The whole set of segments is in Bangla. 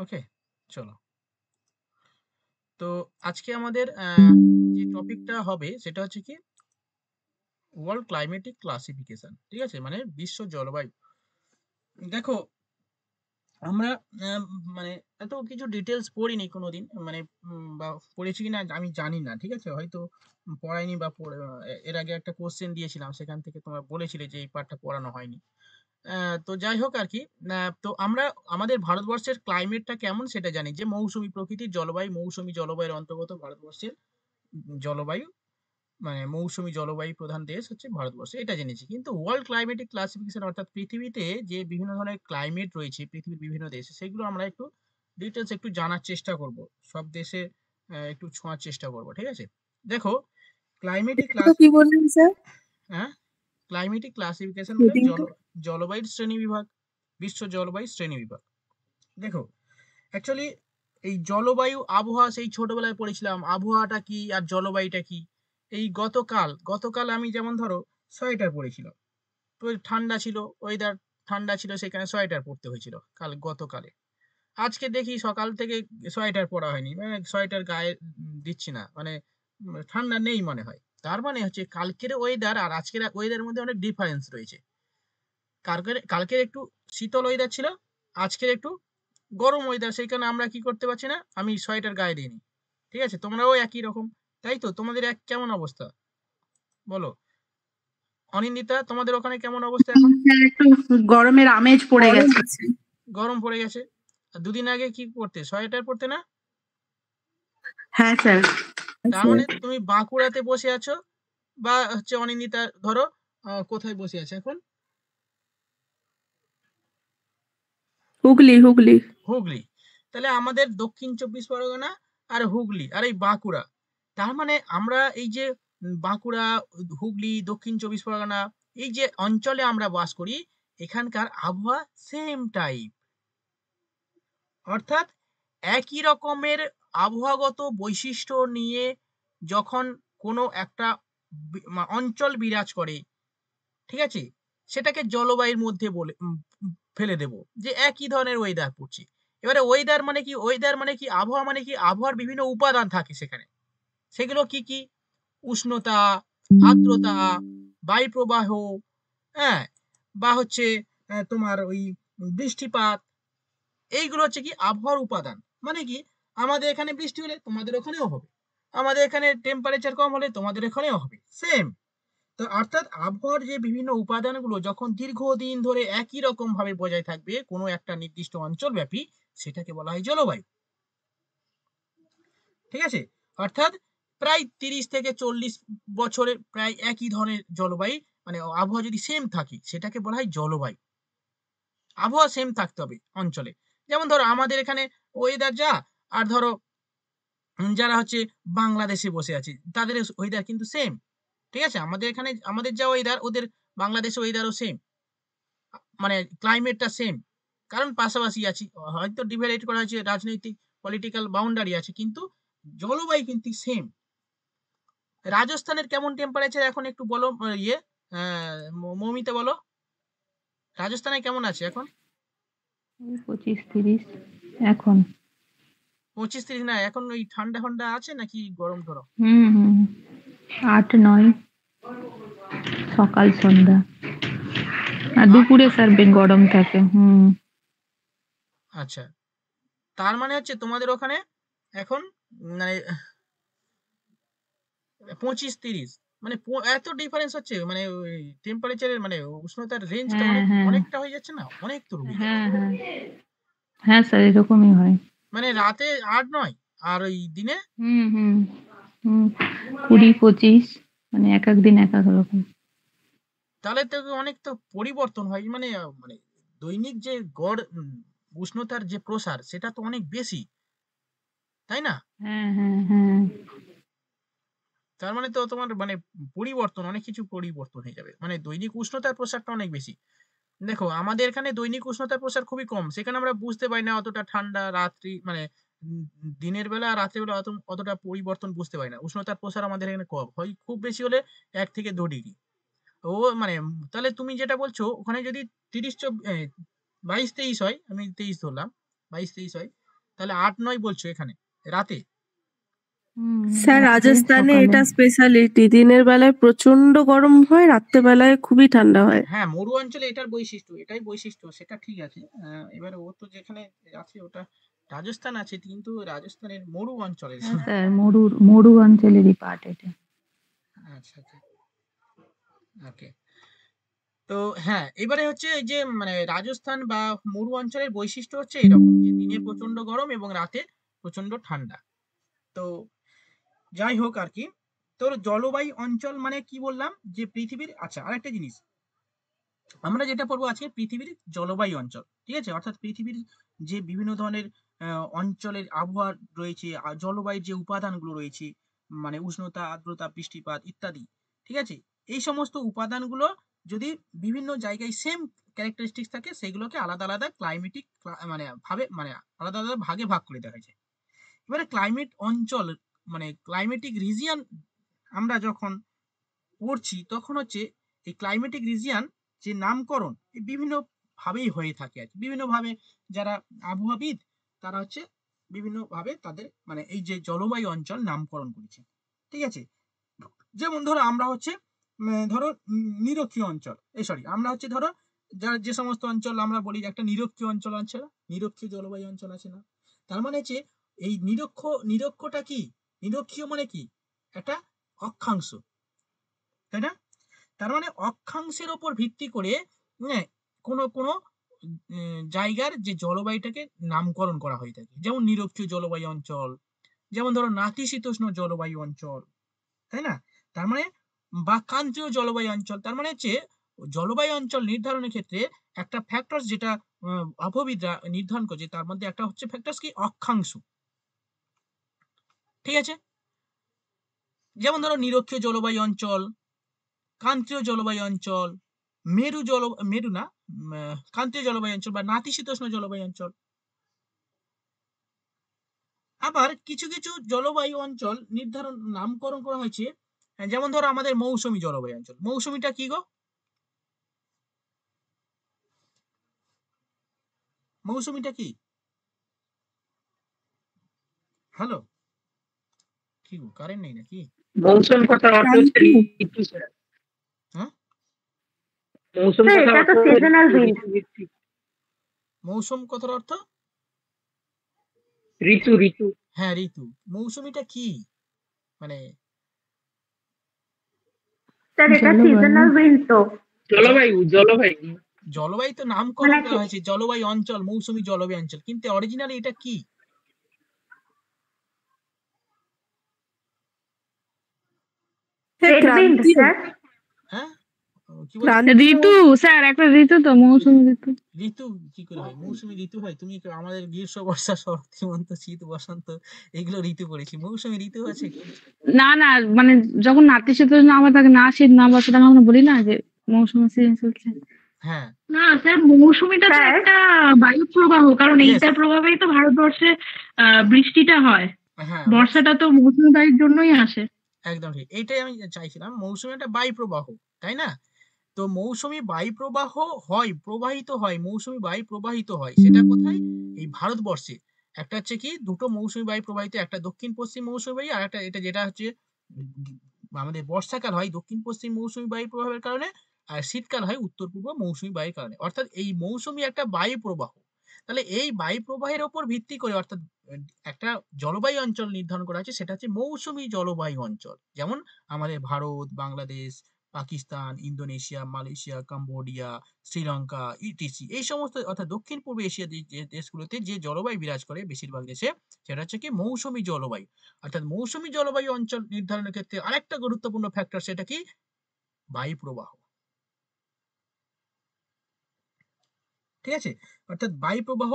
ওকে, চলো। তো আজকে আমাদের যে টপিকটা হবে সেটা হচ্ছে কি ওয়ার্ল্ড ক্লাইমেটিক ক্লাসিফিকেশন, ঠিক আছে, মানে বিশ্ব জলবায়ু। দেখো আমরা আহ, মানে এত কিছু ডিটেলস পড়িনি কোনোদিন, মানে বা পড়েছি কিনা আমি জানি না, ঠিক আছে, হয়তো পড়াইনি বা এর আগে একটা কোশ্চেন দিয়েছিলাম, সেখান থেকে তোমরা বলেছিলে যে এই পার্টটা পড়ানো হয়নি। তো যাই হোক আর কি। তো আমরা আমাদের ভারতবর্ষের ক্লাইমেটটা কেমন সেটা জানি, যে মৌসুমী প্রকৃতির জলবায়ু, মৌসুমী জলবায়ুর অন্তর্গত ভারতবর্ষের জলবায়ু, মানে মৌসুমী জলবায়ু প্রধান দেশ হচ্ছে ভারতবর্ষ, এটা জেনেছি। কিন্তু ওয়ার্ল্ড ক্লাইমেটিক ক্লাসিফিকেশন অর্থাৎ পৃথিবীতে যে বিভিন্ন ধরনের ক্লাইমেট রয়েছে পৃথিবীর বিভিন্ন দেশে, সেগুলো আমরা একটু ডিটেলস একটু জানার চেষ্টা করব, সব দেশে একটু ছোঁয়ার চেষ্টা করব, ঠিক আছে। দেখো ক্লাইমেটিক তো ক্লাস কি বললেন স্যার? হ্যাঁ, ক্লাইমেটিক ক্লাসিফিকেশন মানে হেডিংটা? জলবায়ুর শ্রেণী বিভাগ, বিশ্ব জলবায়ু শ্রেণী বিভাগ। দেখো অ্যাকচুয়ালি এই জলবায়ু আবহাওয়া সেই ছোটবেলায় পড়েছিলাম, আবহাওয়াটা কি আর জলবায়ুটা কি। এই গতকাল আমি যেমন ধরো সোয়েটার পরেছিলাম, তো ঠান্ডা ছিল, ওয়েদার ঠান্ডা ছিল, সেখানে সোয়েটার পরতে হয়েছিল গতকালে। আজকে দেখি সকাল থেকে সোয়েটার পরা হয়নি, মানে সোয়েটার গায়ে দিচ্ছি না, মানে ঠান্ডা নেই মনে হয়। তার মানে হচ্ছে কালকের ওয়েদার আর আজকের ওয়েদারের মধ্যে অনেক ডিফারেন্স রয়েছে। কালকের একটু শীতল ওয়েদার ছিল, আজকের একটু গরম ওয়েদার, সেই কারণে আমরা কি করতে পারছি না, আমি সোয়েটার গায়ে দিইনি। ঠিক আছে, তোমরাও একই রকম, তাই তো? তোমাদের কেমন অবস্থা বলো, অনিন্দিতা, তোমাদের ওখানে কেমন অবস্থা এখন? স্যার একটু গরমের আমেজ পড়ে গরম গেছে। আছে। গরম পড়ে গেছে। আর দুদিন আগে কি পড়তে, সোয়েটার পড়তে না? হ্যাঁ স্যার। তার মানে তুমি বাঁকুড়াতে বসে আছো, বা হচ্ছে অনিন্দিতা ধরো কোথায় বসে আছে এখন? হুগলি হুগলি। হুগলি। তাহলে আমাদের দক্ষিণ চব্বিশ পরগনা আর হুগলি আর এই বাঁকুড়া, তার মানে আমরা এই যে বাঁকুড়া, হুগলি, দক্ষিণ চব্বিশ পরগনা, এই যে অঞ্চলে আমরা বাস করি, এখানকার আবহাওয়া সেম টাইপ, অর্থাৎ একই রকমের আবহাওয়াগত বৈশিষ্ট্য নিয়ে যখন কোনো একটা অঞ্চল বিরাজ করে, ঠিক আছে, সেটাকে জলবায়ুর মধ্যে বলে ফেলে দেব, যে একই ধরনের ওয়েদার পড়ছে। এবারে ওয়েদার মানে কি, আবহাওয়া মানে কি, আবহাওয়ার বিভিন্ন উপাদান থাকে সেখানে। সেগুলো কি কি? উষ্ণতা, আর্দ্রতা, বায়ু প্রবাহ, হ্যাঁ, বা হচ্ছে তোমার ওই বৃষ্টিপাত, এইগুলো হচ্ছে কি আবহাওয়ার উপাদান। মানে কি, আমাদের এখানে বৃষ্টি হলে তোমাদের ওখানেও হবে, আমাদের এখানে টেম্পারেচার কম হলে তোমাদের এখানেও হবে, সেম। তো অর্থাৎ আবহাওয়ার যে বিভিন্ন উপাদানগুলো যখন দীর্ঘদিন ধরে একই রকম ভাবে বজায় থাকবে কোনো একটা নির্দিষ্ট অঞ্চল ব্যাপী, সেটাকে বলা হয় জলবায়ু, ঠিক আছে। অর্থাৎ প্রায় 30 থেকে 40 বছরের প্রায় একই ধরনের জলবায়ু, মানে আবহাওয়া যদি সেম থাকে সেটাকে বলা হয় জলবায়ু। আবহাওয়া সেম থাকতে হবে অঞ্চলে। যেমন ধরো আমাদের এখানে ওয়েদার যা, আর ধরো যারা হচ্ছে বাংলাদেশে বসে আছে তাদের ওয়েদার কিন্তু সেম, ঠিক আছে। আমাদের এখানে আমাদের যা ওয়েদার, ওদের বাংলাদেশে ওয়েদারও সেম, মানে ক্লাইমেটটা সেম, কারণ পাশাপাশি আছি। হয়তো ডিভাইড করা হয়েছে, রাজনৈতিক পলিটিক্যাল বাউন্ডারি আছে, কিন্তু জলবায়ু কিন্তু সেম। রাজস্থানের কেমন টেম্পারেচার এখন একটু বলো, ইয়ে মৌমিতা বলো, রাজস্থানে কেমন আছে এখন? 25-30 এখন। 25-30 না, এখন ওই ঠান্ডা ঠান্ডা আছে নাকি গরম ধরো? হুম 8-9 সকাল সন্ধ্যা। আর আট, দুপুরে স্যার গরম থাকে। আচ্ছা। তার মানে হচ্ছে তোমাদের ওখানে এখন মানে 25-30, মানে এত ডিফারেন্স হচ্ছে, মানে ওই টেম্পারেচারের মানে উষ্ণতার রেঞ্জটা হ্যাঁ অনেক হ্যাঁ অনেকটা হয়ে যাচ্ছে না, অনেক তো রয়ে হ্যাঁ যাচ্ছে। হ্যাঁ হ্যাঁ স্যার এরকমই হয়। মানে রাতে 8-9 আর ওই দিনে হুম হুম হুম 20-25 মানে এক এক দিন এক এক রকম। তাহলে তো অনেক তো পরিবর্তন হয়, মানে মানে দৈনিক যে গড় উষ্ণতার যে প্রসার সেটা তো অনেক বেশি, তাই না? হ্যাঁ হ্যাঁ হ্যাঁ তার মানে তো তোমার মানে পরিবর্তন, অনেক কিছু পরিবর্তন হয়ে যাবে, মানে দৈনিক উষ্ণতার প্রসারটা অনেক বেশি। দেখো আমাদের এখানে দৈনিক উষ্ণতার প্রসার খুবই কম, সেখানে আমরা বুঝতে পারি না অতটা ঠান্ডা রাত্রি, মানে দিনের বেলা আর রাত্রের বেলা অতটা পরিবর্তন বুঝতে পারি না। উষ্ণতার প্রসার আমাদের এখানে কম হয়, খুব বেশি হলে 1 থেকে 2 ডিগ্রি। ও মানে তাহলে তুমি যেটা বলছো ওখানে যদি 30 22-23 হয়, আমি 23 ধরলাম, 22-23 হয়, তাহলে 8-9 বলছো এখানে রাতে। স্যার রাতে, রাজস্থানে সকালে। এটা স্পেশালিটি, দিনের বেলায় প্রচন্ড গরম হয়, রাত্রেবেলায় খুবই ঠান্ডা হয়। হ্যাঁ, মরু অঞ্চলে এটার বৈশিষ্ট্য, এটাই বৈশিষ্ট্য, সেটা ঠিক আছে। এবারে ও তো যেখানে আছে ওটা রাজস্থান আছে, কিন্তু রাজস্থানের মরু অঞ্চলে। হ্যাঁ স্যার, মরু অঞ্চলেরই পার্ট এটা। আচ্ছা আচ্ছা, ওকে। তো হ্যাঁ, এবারে হচ্ছে এই যে মানে রাজস্থান বা মরু অঞ্চলের বৈশিষ্ট্য হচ্ছে এরকম যে দিনে প্রচন্ড গরম এবং রাতে প্রচন্ড ঠান্ডা। তো যাই হোক আর কি, তোর জলবায়ু অঞ্চল মানে কি বললাম যে পৃথিবীর, আচ্ছা আরেকটা জিনিস আমরা যেটা পড়বো আজকে, পৃথিবীর জলবায়ু অঞ্চল, ঠিক আছে? অর্থাৎ পৃথিবীর যে বিভিন্ন ধরনের অঞ্চলের আবহাওয়া রয়েছে, জলবায়ুর যে উপাদানগুলো রয়েছে, মানে উষ্ণতা, আর্দ্রতা, বৃষ্টিপাত ইত্যাদি, ঠিক আছে? এই সমস্ত উপাদানগুলো যদি বিভিন্ন জায়গায় সেম ক্যারেক্টারিস্টিক্স থাকে, সেগুলোকে আলাদা আলাদা ক্লাইমেটিক মানে আলাদা আলাদা ভাগে ভাগ করে দেওয়া হয়েছে। এবারে ক্লাইমেট অঞ্চল মানে ক্লাইমেটিক রিজিয়ন আমরা যখন পড়ছি, তখন হচ্ছে এই ক্লাইমেটিক রিজিয়ন যে নামকরণ বিভিন্ন ভাবেই হয়ে থাকে আর কি। বিভিন্ন ভাবে যারা আবহাওয়াবিদ তারা হচ্ছে বিভিন্ন ভাবে তাদের মানে এই যে জলবায়ু অঞ্চল নামকরণ করেছে, ঠিক আছে? যেমন ধরো আমরা হচ্ছে ধরো নিরক্ষীয় অঞ্চল, এই সরি আমরা হচ্ছে ধরো যার যে সমস্ত অঞ্চল আমরা বলি একটা নিরক্ষীয় অঞ্চল আছে না, নিরক্ষীয় জলবায়ু অঞ্চল আছে না, তার মানে হচ্ছে এই নিরক্ষটা কি, নিরক্ষীয় মানে কি, একটা অক্ষাংশ, তাই না? তার মানে অক্ষাংশের ওপর ভিত্তি করে হ্যাঁ, কোনো কোনো জায়গার যে জলবায়ুটাকে নামকরণ করা হয়ে থাকে, যেমন নিরক্ষীয় জলবায়ু অঞ্চল, যেমন ধরো নাতিশীতোষ্ণ জলবায়ু অঞ্চল, তাই না? তার মানে বা ক্রান্তীয় জলবায়ু অঞ্চল, তার মানে হচ্ছে জলবায়ু অঞ্চল নির্ধারণের ক্ষেত্রে একটা ফ্যাক্টরস যেটা আবহাওয়াবিদরা নির্ধারণ করছে, তার মধ্যে একটা হচ্ছে ফ্যাক্টরস কি, অক্ষাংশ, ঠিক আছে? যেমন ধরো নিরক্ষীয় জলবায়ু অঞ্চল, ক্রান্তীয় জলবায়ু অঞ্চল, মেরু না, ক্রান্তীয় জলবায়ু অঞ্চল বা নাতিশীতোষ্ণ জলবায়ু অঞ্চল। আবার কিছু কিছু জলবায়ু অঞ্চল নির্ধারণ নামকরণ করা হয়েছে, যেমন ধরো আমাদের মৌসুমী জলবায়ু অঞ্চল। মৌসুমীটা কি গো? মৌসুমীটা কি? হ্যালো, কি গো, কারেন্ট নেই নাকি? মৌসুম কথার অর্থ হচ্ছে ঋতু স্যার। হ্যাঁ, মৌসুম স্যার কথার এটা অর্থ তো হচ্ছে সিজনাল উইন্ড। ঋতুভিত্তিক। মৌসুম কথার অর্থ ঋতু। হ্যাঁ, ঋতু। মৌসুমীটা কি মানে? স্যার এটা জলবায়ু। সিজনাল উইন্ড তো। জলবায়ু। জলবায়ু তো নামকরণ মানে করা হয়েছে জলবায়ু অঞ্চল, মৌসুমী জলবায়ু অঞ্চল, কিন্তু অরিজিনালি এটা কি? Trade wind sir. হ্যাঁ, কি বলছো? ঋতু স্যার, একটা ঋতু তো, মৌসুমী ঋতু। ঋতু কি করে হয়? মৌসুমী ঋতু হয়? তুমি আমাদের গ্রীষ্ম, বর্ষা, শরৎ, হেমন্ত, শীত, বসন্ত এগুলো ঋতু পড়েছি, মৌসুমী ঋতু আছে? না না, মানে যখন নাতিশীতোষ্ণ আবহাওয়া থাকে, না শীত না বর্ষা থাকে, আমরা বলি না যে মৌসুমী সিজন চলছে। হ্যাঁ, না স্যার, মৌসুমীটা তো স্যার একটা বায়ু প্রবাহ, কারণ Yes. এইটার প্রভাবেই তো ভারতবর্ষে বৃষ্টিটা হয়। হ্যাঁ, বর্ষাটা তো মৌসুমী বায়ুর জন্যই আসে। একদম ঠিক, এইটাই আমি চাইছিলাম। মৌসুমী একটা বায়ু প্রবাহ, তাই না? তো মৌসুমী বায়ু প্রবাহ হয়, প্রবাহিত হয়, মৌসুমী বায়ু প্রবাহিত হয়, সেটা কোথায়? এই ভারতবর্ষে। একটা হচ্ছে কি, দুটো মৌসুমী বায়ু প্রবাহিত, একটা দক্ষিণ পশ্চিম মৌসুমী বায়ু, আর একটা এটা যেটা হচ্ছে আমাদের বর্ষাকাল হয় দক্ষিণ পশ্চিম মৌসুমী বায়ু প্রভাবের কারণে, আর শীতকাল হয় উত্তর পূর্ব মৌসুমী বায়ুর কারণে। অর্থাৎ এই মৌসুমী একটা বায়ু প্রবাহ। তাহলে এই বায়ু প্রবাহের ওপর ভিত্তি করে অর্থাৎ একটা জলবায়ু অঞ্চল নির্ধারণ করা আছে, সেটা হচ্ছে মৌসুমী জলবায়ু অঞ্চল। যেমন আমাদের Bharat, Bangladesh, Pakistan, Indonesia, Malaysia, Cambodia, Sri Lanka, etc, এই সমস্ত অর্থাৎ দক্ষিণ পূর্ব এশিয়া যে দেশগুলোতে যে জলবায়ু বিরাজ করে বেশিরভাগ দেশে, সেটা হচ্ছে কি মৌসুমী জলবায়ু। অর্থাৎ মৌসুমী জলবায়ু অঞ্চল নির্ধারণের ক্ষেত্রে আরেকটা গুরুত্বপূর্ণ ফ্যাক্টর, সেটা কি, বায়ু প্রবাহ, ঠিক আছে? অর্থাৎ বায়ু প্রবাহ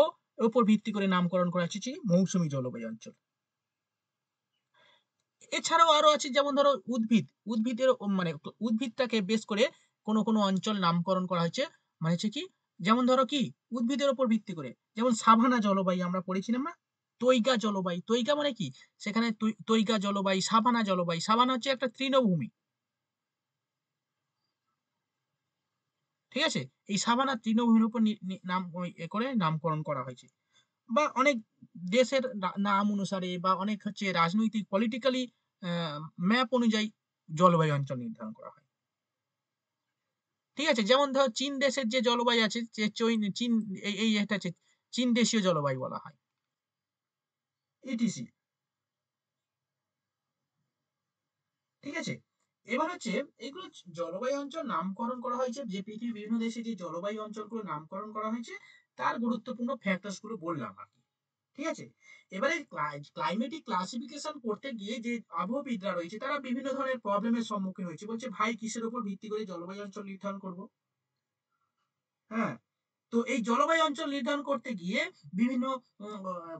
উপর ভিত্তি করে নামকরণ করা হচ্ছে মৌসুমী জলবায়ু অঞ্চল। এছাড়াও আরো আছে, যেমন ধরো উদ্ভিদের মানে উদ্ভিদটাকে বেস করে কোন কোন অঞ্চল নামকরণ করা হয়েছে, মানে হচ্ছে কি, যেমন ধরো কি, উদ্ভিদের উপর ভিত্তি করে, যেমন সাভানা জলবায়ু আমরা পড়েছিলাম না, তৈগা জলবায়ু, তৈগা মানে কি, সেখানে তৈগা জলবায়ু, সাভানা জলবায়ু, সাভানা হচ্ছে একটা তৃণভূমি, ঠিক আছে? এই সাভানা তৃণভূমির উপর নাম করে নামকরণ করা হয়েছে। বা অনেক দেশের নাম অনুসারে বা অনেক হচ্ছে রাজনৈতিক পলিটিক্যালি ম্যাপ অনুযায়ী জলবায়ু অঞ্চল নির্ধারণ করা হয়। ঠিক আছে, যেমন ধর চীন দেশের যে জলবায়ু আছে, যে চীন এই এটা হচ্ছে চীন দেশীয় জলবায়ু বলা হয়, ইটিসি। ঠিক আছে, এবার হচ্ছে এগুলো জলবায়ু অঞ্চল নামকরণ করা হয়েছে, যে পৃথিবীর বিভিন্ন দেশে যে জলবায়ু অঞ্চলগুলো নামকরণ করা হয়েছে তার গুরুত্বপূর্ণ ফ্যাক্টরস গুলো বললাম আর কি। ঠিক আছে, এবারে ক্লাইমেটিক ক্লাসিফিকেশন করতে গিয়ে যে আবহবিদরা রয়েছে তারা বিভিন্ন ধরনের প্রবলেমের সম্মুখীন হয়েছে। বলছে ভাই কিসের উপর ভিত্তি করে জলবায়ু অঞ্চল নির্ধারণ করব? হ্যাঁ, তো এই জলবায়ু অঞ্চল নির্ধারণ করতে গিয়ে বিভিন্ন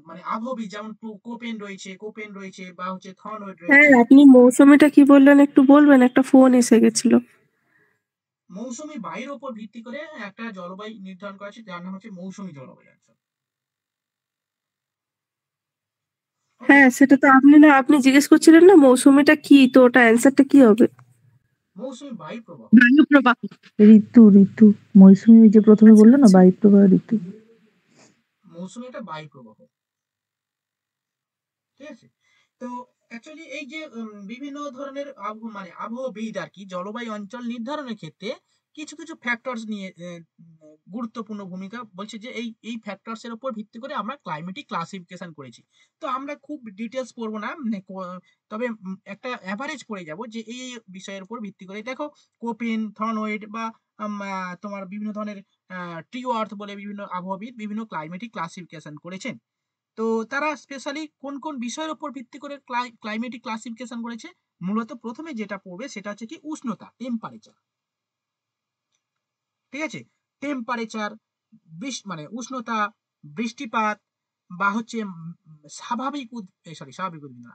মানে আবহবিদ, যেমন কোপেন রয়েছে বা হচ্ছে থর্নওয়েড হ্যাঁ, রয়েছে। আপনি মৌসুমীটা কি বললেন একটু বলবেন? একটা ফোন এসে গেছিল। মৌসুমী বায়ুর উপর ভিত্তি করে একটা জলবায়ু নির্ধারণ করা হয়েছে যার নাম হচ্ছে মৌসুমী জলবায়ু অঞ্চল। ওকে, হ্যাঁ, সেটা তো আপনি জিজ্ঞেস করছিলেন না মৌসুমীটা কি, তো ওটা অ্যান্সারটা কি হবে? মৌসুমী বায়ু প্রবাহ। বায়ু প্রবাহ। ঋতু মৌসুমী যে প্রথমে আচ্ছা বললো না, আচ্ছা। বায়ু প্রবাহ ঋতু। মৌসুমী একটা বায়ু প্রবাহ। ঠিক আছে, তো অ্যাকচুয়ালি এই যে বিভিন্ন ধরনের আবহবিদ আর কি জলবায়ু অঞ্চল নির্ধারণের ক্ষেত্রে কিছু কিছু ফ্যাক্টরস নিয়ে গুরুত্বপূর্ণ ভূমিকা বলছে যে এই ফ্যাক্টরস এর উপর ভিত্তি করে আমরা ক্লাইমেটিক ক্লাসিফিকেশন করেছি। তো আমরা খুব ডিটেলস পড়বো না, তবে একটা অ্যাভারেজ পড়ে যাব যে এই বিষয়ের উপর ভিত্তি করে দেখো কোপেন, থর্নওয়েড বা তোমার বিভিন্ন ধরনের ট্রিও আর্থ বলে বিভিন্ন আবহবিদ বিভিন্ন ক্লাইমেটিক ক্লাসিফিকেশন করেছেন। তো তারা স্পেশালি কোন কোন বিষয়ের উপর ভিত্তি করে ক্লাইমেটিক ক্লাসিফিকেশন করেছে? মূলত প্রথমে যেটা পড়বে সেটা হচ্ছে কি উষ্ণতা, টেম্পারেচার। ঠিক আছে, টেম্পারেচার, মানে উষ্ণতা, বৃষ্টিপাত বা হচ্ছে স্বাভাবিক উদ্ভিদ না,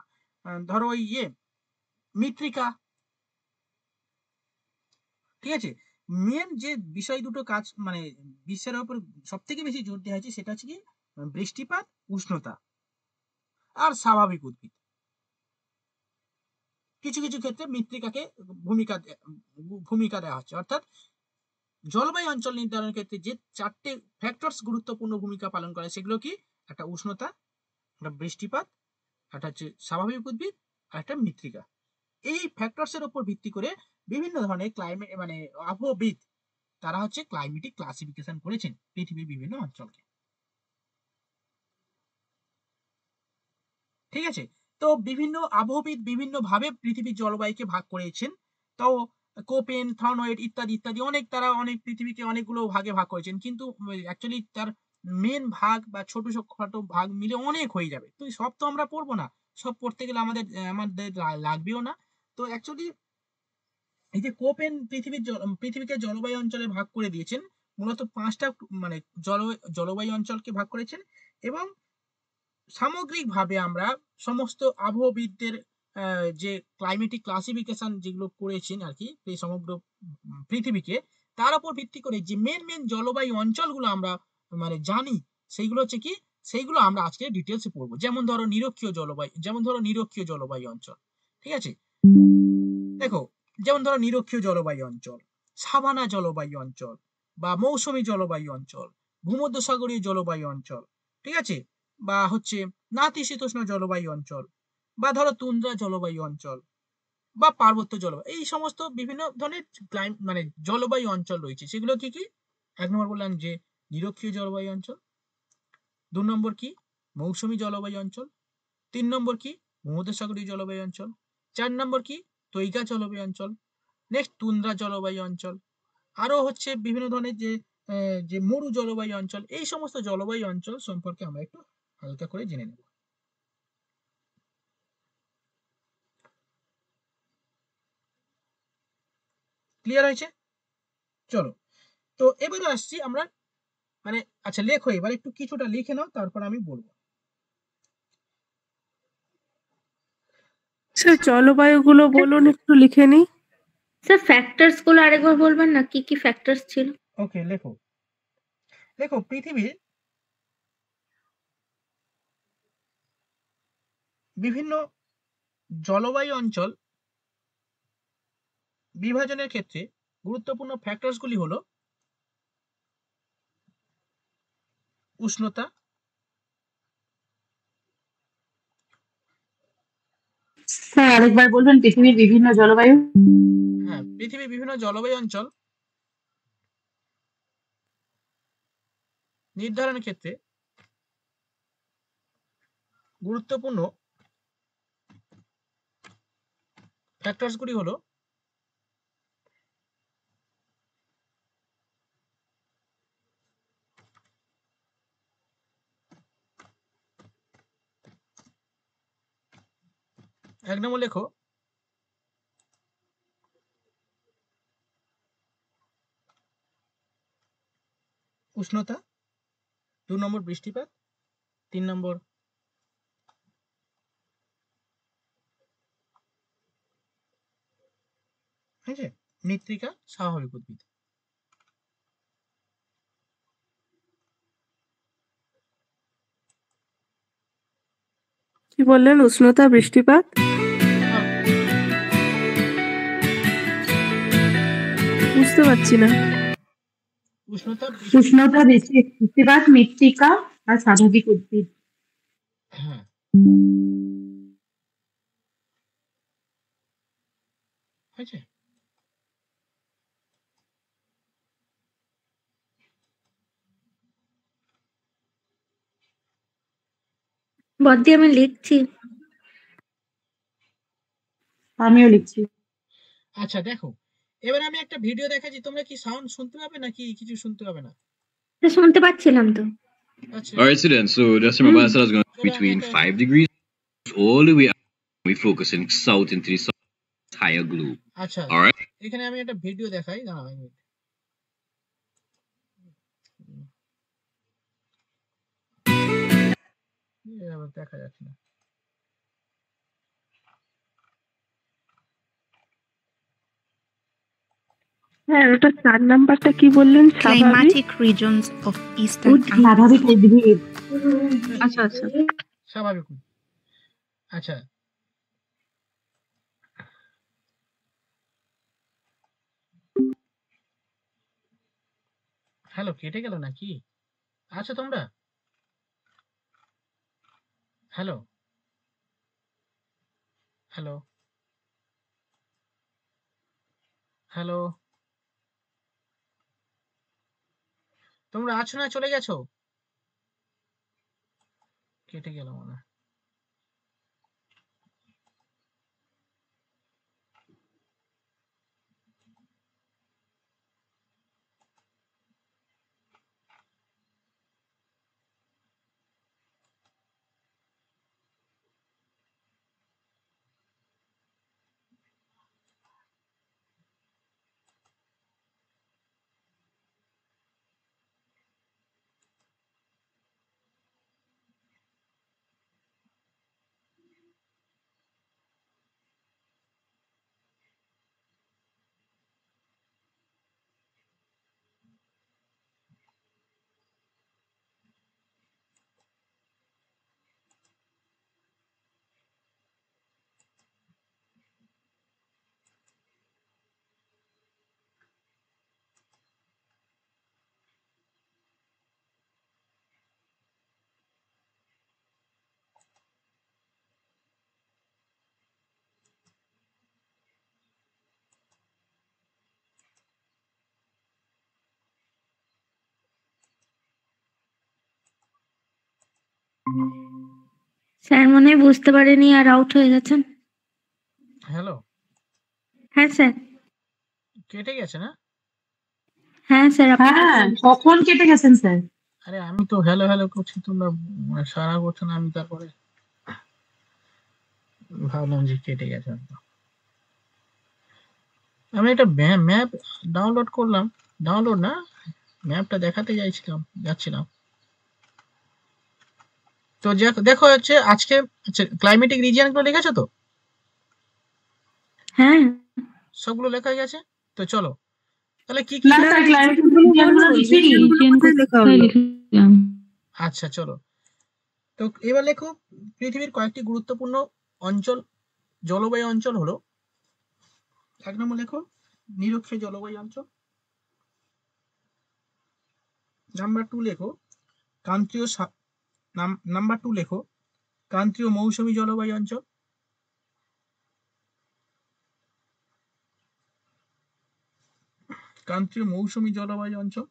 ধরো ওই মৃত্তিকা। ঠিক আছে, মেন যে বিষয় দুটো কাজ মানে বিশ্বের উপর সব থেকে বেশি জোর দেওয়া হয়েছে সেটা হচ্ছে কি বৃষ্টিপাত, উষ্ণতা আর স্বাভাবিক উদ্ভিদ। কিছু কিছু ক্ষেত্রে মৃত্তিকাকে ভূমিকা দেওয়া হচ্ছে, অর্থাৎ জলবায়ু অঞ্চল নির্ধারণের ক্ষেত্রে যে চারটে ফ্যাক্টরস গুরুত্বপূর্ণ ভূমিকা পালন করে সেগুলো কি? একটা উষ্ণতা, একটা বৃষ্টিপাত, একটা হচ্ছে স্বাভাবিক উদ্ভিদ আর একটা মৃত্তিকা। এই ফ্যাক্টরস এর উপর ভিত্তি করে বিভিন্ন ধরনের ক্লাইমেট মানে আবহবিদ তারা হচ্ছে ক্লাইমেটিক ক্লাসিফিকেশন করেছেন পৃথিবীর বিভিন্ন অঞ্চলকে। ঠিক আছে, তো বিভিন্ন আবহবিদ বিভিন্ন ভাবে পৃথিবীর জলবায়ুকে ভাগ করেছেন। তো কোপেন, থর্নওয়েড ইত্যাদি ইত্যাদি অনেক তারা অনেক পৃথিবীকে অনেকগুলো ভাগে ভাগ করেছেন, কিন্তু অ্যাকচুয়ালি তার মেন ভাগ বা ছোট ছোট ভাগ মিলে অনেক হয়ে যাবে, তো সব তো আমরা পড়বো না, সব পড়তে গেলে আমাদের লাগবেও না। তো অ্যাকচুয়ালি এই যে কোপেন পৃথিবীকে জলবায়ু অঞ্চলে ভাগ করে দিয়েছেন, মূলত 5টা মানে জলবায়ু অঞ্চলকে ভাগ করেছেন। এবং সামগ্রিকভাবে আমরা সমস্ত আবহবিদদের যে ক্লাইমেটিক ক্লাসিফিকেশন যেগুলো করেছেন আর কি এই সমগ্র পৃথিবীকে, তার উপর ভিত্তি করে যে মেন জলবায়ু অঞ্চলগুলো আমরা মানে জানি সেইগুলো হচ্ছে কি, সেইগুলো আমরা আজকে ডিটেলসে পড়বো। যেমন ধরো নিরক্ষীয় জলবায়ু অঞ্চল। ঠিক আছে, দেখো যেমন ধরো নিরক্ষীয় জলবায়ু অঞ্চল, সাভানা জলবায়ু অঞ্চল বা মৌসুমী জলবায়ু অঞ্চল, ভূমধ্যসাগরীয় জলবায়ু অঞ্চল। ঠিক আছে, বা হচ্ছে নাতিশীতোষ্ণ জলবায়ু অঞ্চল, বা ধরো তুন্দ্রা জলবায়ু অঞ্চল বা পার্বত্য জলবায়ু, এই সমস্ত বিভিন্ন ধরনের মানে জলবায়ু অঞ্চল রয়েছে। সেগুলো কি কি? 1 নম্বর বললাম যে নিরক্ষীয় জলবায়ু অঞ্চল, 2 নম্বর কি মৌসুমী জলবায়ু অঞ্চল, 3 নম্বর কি ভূমধ্যসাগরীয় জলবায়ু অঞ্চল, 4 নম্বর কি তৈগা জলবায়ু অঞ্চল, নেক্সট তুন্দ্রা জলবায়ু অঞ্চল, আরো হচ্ছে বিভিন্ন ধরনের যে মরু জলবায়ু অঞ্চল। এই সমস্ত জলবায়ু অঞ্চল সম্পর্কে আমরা একটু হালকা করে জেনে নেব। ক্লিয়ার হয়েছে? চলো, তো এবারে আসছি আমরা মানে আচ্ছা লেখো, এবার একটু কিছুটা লিখে নাও, তারপর আমি বলবো। স্যার জলবায়ুগুলো বলুন একটু লিখে নিই। স্যার ফ্যাক্টরস গুলো আরেকবার বলবেন না, কি কি ফ্যাক্টরস ছিল? ওকে, লেখো। দেখো পৃথিবীর বিভিন্ন জলবায়ু অঞ্চল বিভাজনের ক্ষেত্রে গুরুত্বপূর্ণ ফ্যাক্টরস গুলি হলো: 1 উষ্ণতা, স্যার আরেকবার বলবেন পৃথিবীর বিভিন্ন জলবায়ু। হ্যাঁ, পৃথিবীর বিভিন্ন জলবায়ু অঞ্চল নির্ধারণের ক্ষেত্রে গুরুত্বপূর্ণ ফ্যাক্টরস গুলি হলো এক নম্বর লেখো উষ্ণতা, 2 নম্বর বৃষ্টিপাত, 3 নম্বর ঠিক আছে মৃত্তিকা, স্বাভাবিক উদ্ভিদ। কি বললেন? উষ্ণতা, বৃষ্টিপাত? বুঝতে পারছি না। উষ্ণতা, উষ্ণতা, বৃষ্টিপাত, মৃত্তিকা আর স্বাভাবিক উদ্ভিদ। হ্যাঁ হয়েছে। বদ্দি আমি লিখছি। আমিও লিখছি। আচ্ছা দেখো, এবার আমি একটা ভিডিও দেখাচ্ছি, তোমরা কি সাউন্ড শুনতে পাবে নাকি কিছু শুনতে পাবে না? শুনতে পাচ্ছিলাম তো। আচ্ছা Alright, students, so just remember answer is going to be between 5 degrees all the way up. We focus in south into the south higher globe. আচ্ছা Alright? এখানে আমি একটা ভিডিও দেখাই, দাঁড়াও এক মিনিট। আবার দেখা যাচ্ছে না। হ্যাঁ, ওটা 4 নাম্বারটা কি বললেন? স্বাভাবিক? Climatic regions of Eastern Africa. স্বাভাবিক উদ্ভিদ। আচ্ছা আচ্ছা। স্বাভাবিক উদ্ভিদ। আচ্ছা হ্যালো, কেটে গেল নাকি? আচ্ছা তোমরা হ্যালো হ্যালো হ্যালো, তোমরা আছো না চলে গেছো? কেটে গেল মনে হয়। স্যার মনে হয় বুঝতে পারেনি আর আউট হয়ে গেছেন। হ্যালো, হ্যাঁ স্যার। কেটে গেছে না? হ্যাঁ স্যার। হ্যাঁ, কখন কেটে গেছেন স্যার? আরে আমি তো হ্যালো হ্যালো করছি, তোমরা সাড়া করছো না, আমি তারপরে ভাবলাম যে কেটে গেছে হয়তো। আমি একটা ম্যাপ ডাউনলোড করলাম, ডাউনলোড না, ম্যাপটা দেখাতে যাচ্ছিলাম। তো দেখো হচ্ছে আজকে ক্লাইমেটিক রিজিয়ন গুলো লিখেছো তো? হ্যাঁ সবগুলো লেখা গেছে তো। চলো তাহলে কি না স্যার, ক্লাইমেটিক রিজিয়নগুলো লিখিনি। আচ্ছা চলো, তো এবার লেখো পৃথিবীর কয়েকটি গুরুত্বপূর্ণ অঞ্চল, জলবায়ু অঞ্চল হলো, এক নম্বর লেখো নিরক্ষীয় জলবায়ু অঞ্চল, নাম্বার 2 লেখো ক্রান্তীয় নাম্বার 2 লেখো ক্রান্তীয় মৌসুমী জলবায়ু অঞ্চল, ক্রান্তীয় মৌসুমী জলবায়ু অঞ্চল।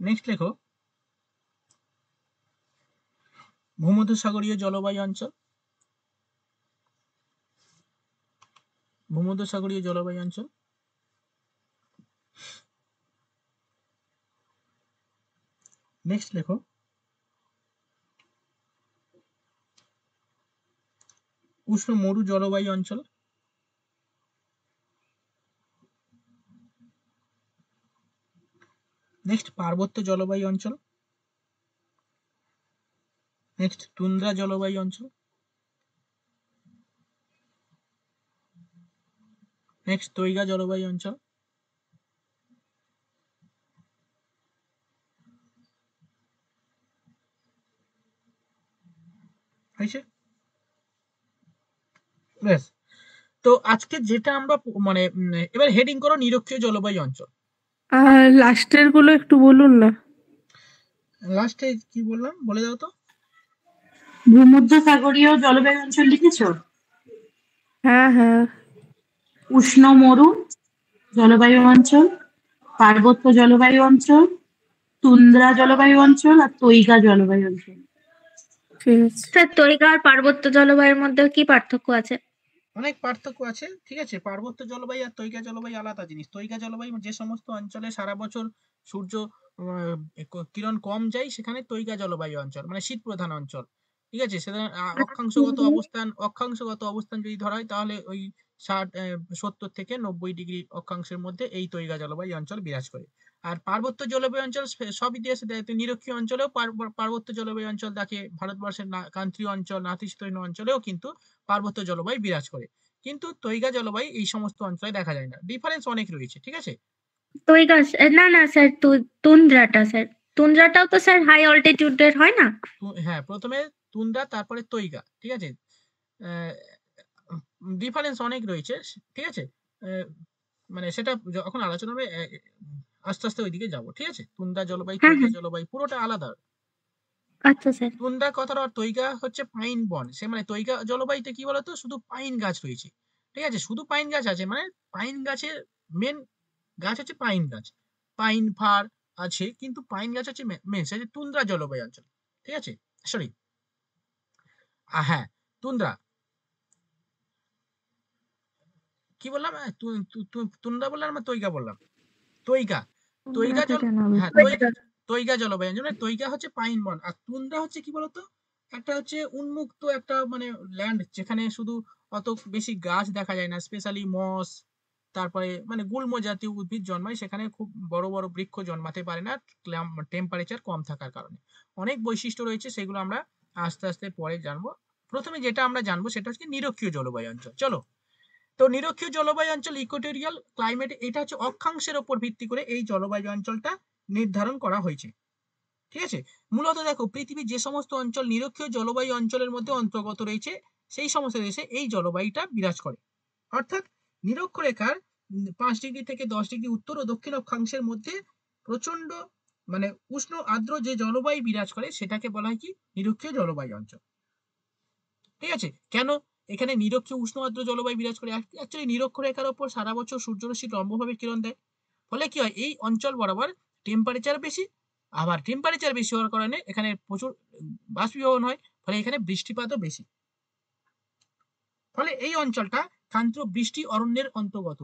নেক্সট লেখো ভূমধ্যসাগরীয় জলবায়ু অঞ্চল। ভূমধ্যসাগরীয় জলবায়ু অঞ্চল। নেক্সট লেখো উষ্ণ মরু জলবায়ু অঞ্চল। নেক্সট পার্বত্য জলবায়ু অঞ্চল। নেক্সট তুন্দ্রা জলবায়ু অঞ্চল। নেক্সট তৈগা জলবায়ু অঞ্চল। হয়েছে? ব্যাস। তো আজকে যেটা আমরা মানে এবার হেডিং করো নিরক্ষীয় জলবায়ু অঞ্চল। আর লাস্টের গুলো একটু বলুন না। লাস্টে কি বললাম বলে দাও তো। ভূমধ্যসাগরীয় জলবায়ু অঞ্চল লিখেছো? হ্যাঁ হ্যাঁ। উষ্ণ মরু জলবায়ু অঞ্চল, পার্বত্য জলবায়ু অঞ্চল, তুন্দ্রা জলবায়ু অঞ্চল আর তৈগা জলবায়ু অঞ্চল। ঠিক আছে। স্যার তৈগা আর পার্বত্য জলবায়ুর মধ্যে কি পার্থক্য আছে? অনেক পার্থক্য আছে, ঠিক আছে। পার্বত্য জলবায়ু আর তৈগা জলবায়ু আলাদা জিনিস। তৈগা জলবায়ু যে সমস্ত অঞ্চলে সারা বছর সূর্য কিরণ কম যায় সেখানে তৈগা জলবায়ু অঞ্চল, মানে শীত প্রধান অঞ্চল, ঠিক আছে। সেখানে অক্ষাংশগত অবস্থান যদি ধরা হয় তাহলে ওই 70 থেকে 90 ডিগ্রি অক্ষাংশের মধ্যে এই তৈগা জলবায়ু অঞ্চল বিরাজ করে। আর পার্বত্য জলবায়ু অঞ্চল সব ইতিহাসে নিরক্ষীয় অঞ্চলেও পার্বত্য জলবায়ু অঞ্চল থাকে। ভারতবর্ষের ক্রান্তীয় অঞ্চল নাতিশীতোষ্ণ অঞ্চলেও কিন্তু পার্বত্য জলবায়ু বিরাজ করে, কিন্তু তৈগা জলবায়ু এই সমস্ত অঞ্চলে দেখা যায় না। ডিফারেন্স অনেক রয়েছে, ঠিক আছে। তৈগা না না স্যার, তুন্দ্রাটা স্যার, তুন্দ্রাটাও তো স্যার হাই অল্টিটিউডের হয় না? হ্যাঁ, প্রথমে তুন্দ্রা তারপরে তৈগা, ঠিক আছে। ডিফারেন্স অনেক রয়েছে, ঠিক আছে। মানে সেটা যখন আলোচনা হবে আস্তে আস্তে ওইদিকে যাবো, ঠিক আছে। তুন্দ্রা জলবায়ু তৈগা জলবায়ু পুরোটা আলাদা। আচ্ছা স্যার। তুন্দ্রা কথাটা তৈগা হচ্ছে পাইন বন, সে মানে তৈগা জলবায়ুতে কি বলতো শুধু পাইন গাছ রয়েছে, ঠিক আছে। শুধু পাইন গাছ আছে, মানে পাইন গাছের মেন গাছ হচ্ছে পাইন গাছ, পাইন ফার আছে, কিন্তু পাইন গাছ হচ্ছে মেন। সেটা তুন্দ্রা জলবায়ু অঞ্চল, ঠিক আছে। সরি, হ্যাঁ তুন্দ্রা কি বললাম, তুন্দ্রা বললাম না তৈগা বললাম? তৈগা, তৈগা জল, হ্যাঁ তৈগা জলবায়ু অঞ্চল। তৈগা হচ্ছে পাইন বন, আর তুন্দ্রা হচ্ছে কি বলতো একটা হচ্ছে উন্মুক্ত একটা মানে ল্যান্ড, যেখানে শুধু অত বেশি গাছ দেখা যায় না, স্পেশালি মস, তারপরে মানে গুল্ম জাতীয় উদ্ভিদ জন্মায় সেখানে, খুব বড় বড় বৃক্ষ জন্মাতে পারে না টেম্পারেচার কম থাকার কারণে। অনেক বৈশিষ্ট্য রয়েছে, সেগুলো আমরা আস্তে আস্তে পরে জানবো। প্রথমে যেটা আমরা জানবো সেটা হচ্ছে নিরক্ষীয় জলবায়ু অঞ্চল। চলো, তো নিরক্ষীয় জলবায়ু অঞ্চল ইকুয়েটোরিয়াল ক্লাইমেট, এটা হচ্ছে অক্ষাংশের উপর ভিত্তি করে এই জলবায়ু অঞ্চলটা নির্ধারণ করা হয়েছে, ঠিক আছে। মূলত দেখো পৃথিবীর যে সমস্ত অঞ্চল নিরক্ষীয় জলবায়ু অঞ্চলের মধ্যে অন্তর্গত রয়েছে সেই সমস্ত দেশে এই জলবায়ুটা বিরাজ করে। অর্থাৎ নিরক্ষরেখার 5 ডিগ্রি থেকে 10 ডিগ্রি উত্তর ও দক্ষিণ অক্ষাংশের মধ্যে প্রচন্ড মানে উষ্ণ আর্দ্র যে জলবায়ু বিরাজ করে সেটাকে বলা হয় কি নিরক্ষীয় জলবায়ু অঞ্চল, ঠিক আছে। কেন এখানে নিরক্ষীয় উষ্ণ আর্দ্র জলবায়ু বিরাজ করে? অ্যাকচুয়ালি নিরক্ষরেখার উপর সারা বছর সূর্যরশ্মি লম্বভাবে কিরণ দেয়, ফলে কি হয় এই অঞ্চল বরাবর টেম্পারেচার বেশি, আবার টেম্পারেচার বেশি হওয়ার কারণে এখানে প্রচুর বাষ্পীভবন হয়, ফলে এখানে বৃষ্টিপাতও বেশি। ফলে এই অঞ্চলটা ক্রান্তীয় বৃষ্টি অরণ্যের অন্তর্গত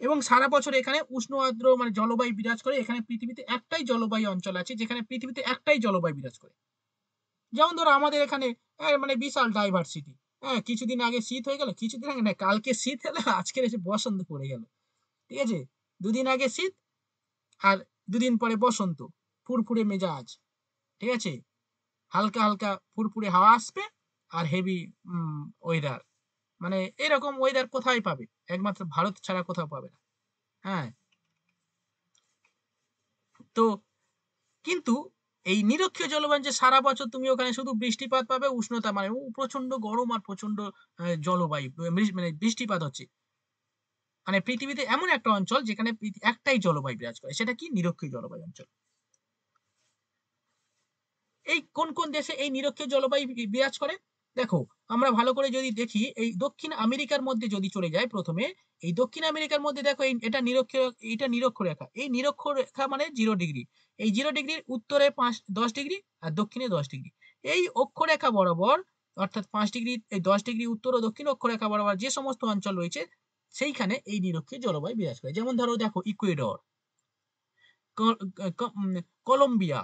এবং সারা বছর এখানে উষ্ণ আর্দ্র মানে জলবায়ু বিরাজ করে। এখানে পৃথিবীতে একটাই জলবায়ু অঞ্চল আছে যেখানে পৃথিবীতে একটাই জলবায়ু বিরাজ করে। যেমন ধরো আমাদের এখানে মানে বিশাল ডাইভার্সিটি। হ্যাঁ, কিছুদিন আগে শীত হয়ে গেল, কিছুদিন আগে না কালকে শীত হলো, আজকে এসে বসন্ত পড়ে গেল, ঠিক আছে। দুদিন আগে শীত আর দুদিন পরে বসন্ত, ফুরফুরে মেজাজ, ঠিক আছে। হালকা হালকা ফুরফুরে হাওয়া আসবে আর হেভি ওয়েদার, মানে এরকম ওয়েদার কোথায় পাবে? একমাত্র ভারত ছাড়া কোথাও পাবে না। হ্যাঁ, তো কিন্তু এই নিরক্ষীয় জলবায়ু যে সারা বছর তুমি ওখানে শুধু বৃষ্টিপাত পাবে, উষ্ণতা মানে প্রচন্ড গরম আর প্রচন্ড জলবায়ু মানে বৃষ্টিপাত হচ্ছে, মানে পৃথিবীতে এমন একটা অঞ্চল যেখানে একটাই জলবায়ু বিরাজ করে, সেটা কি নিরক্ষীয় জলবায়ু অঞ্চল। এই কোন কোন দেশে এই নিরক্ষীয় জলবায়ু বিরাজ করে? দেখো আমরা ভালো করে যদি দেখি, এই দক্ষিণ আমেরিকার মধ্যে যদি চলে যায় প্রথমে, এই দক্ষিণ আমেরিকার মধ্যে দেখো এটা নিরক্ষরেখা। এই নিরক্ষরেখা মানে 0 ডিগ্রি। এই 0 ডিগ্রির উত্তরে 10 ডিগ্রি আর দক্ষিণে 10 ডিগ্রি। এই অক্ষরেখা বরাবর অর্থাৎ 5 ডিগ্রি, এই 10 ডিগ্রি উত্তর ও দক্ষিণ অক্ষরেখা বরাবর যে সমস্ত অঞ্চল রয়েছে সেইখানে এই নিরক্ষীয় জলবায়ু বিরাজ করে। যেমন ধরো দেখো ইকুয়েডর, কলম্বিয়া,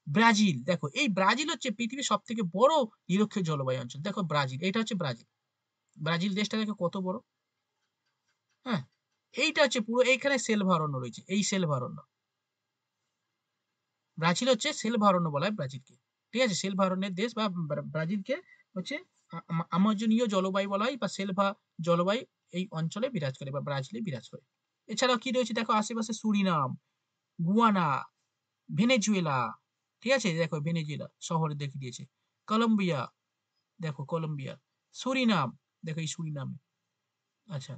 ব্রাজিল। দেখো এই ব্রাজিল হচ্ছে পৃথিবীর সব থেকে বড় নিরক্ষীয় জলবায়ু অঞ্চল। দেখো ব্রাজিল, এটা হচ্ছে ব্রাজিল। ব্রাজিল দেশটা দেখো কত বড়। হ্যাঁ, এইটা হচ্ছে পুরো, এইখানে সেলভা অরণ্য রয়েছে, এই সেলভা অরণ্য। ব্রাজিল হচ্ছে সেলভা অরণ্য বলা হয় ব্রাজিলকে, ঠিক আছে। সেলভা অরণ্যের দেশ বা ব্রাজিলকে হচ্ছে আমাজনীয় জলবায়ু বলা হয় বা সেলভা জলবায়ু এই অঞ্চলে বিরাজ করে বা ব্রাজিলে বিরাজ করে। এছাড়াও কি রয়েছে দেখো আশেপাশে সুরিনাম, গুয়ানা, ভেনেজুয়েলা, ঠিক আছে। দেখো ভেনেজুয়েলা শহরে দেখে দিয়েছে। কলম্বিয়া, দেখো কলম্বিয়া, সুরিনাম, দেখো এই সুরিনামে। আচ্ছা,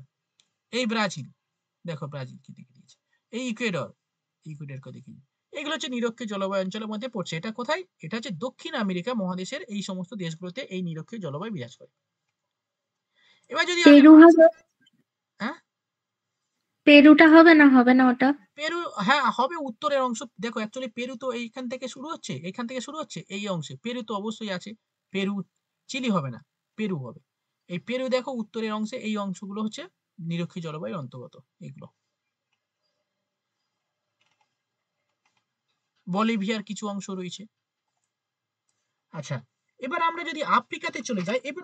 এই ব্রাজিল, দেখো ব্রাজিল কি দেখে দিয়েছে। এই ইকুয়েডর, ইকুয়েডরকে দেখে। এগুলো হচ্ছে নিরক্ষীয় জলবায়ু অঞ্চলের মধ্যে পড়ছে। এটা কোথায়? এটা হচ্ছে দক্ষিণ আমেরিকা মহাদেশের এই সমস্ত দেশগুলোতে এই নিরক্ষীয় জলবায়ু বিরাজ করে। এবার যদি পেরু হবে, হ্যাঁ পেরুটা হবে না ওটা? পেরু, হ্যাঁ হবে, উত্তরের অংশ। দেখো অ্যাকচুয়ালি পেরু তো এইখান থেকে শুরু হচ্ছে, এই অংশে পেরু তো অবশ্যই আছে। পেরু, চিলি হবে না, পেরু হবে। এই পেরু দেখো উত্তরের অংশে, এই অংশগুলো হচ্ছে নিরক্ষীয় জলবায়ুর অন্তর্গত। এগুলো বলিভিয়ার কিছু অংশ রয়েছে। আচ্ছা, এবার আমরা যদি আফ্রিকাতে চলে যাই, এবার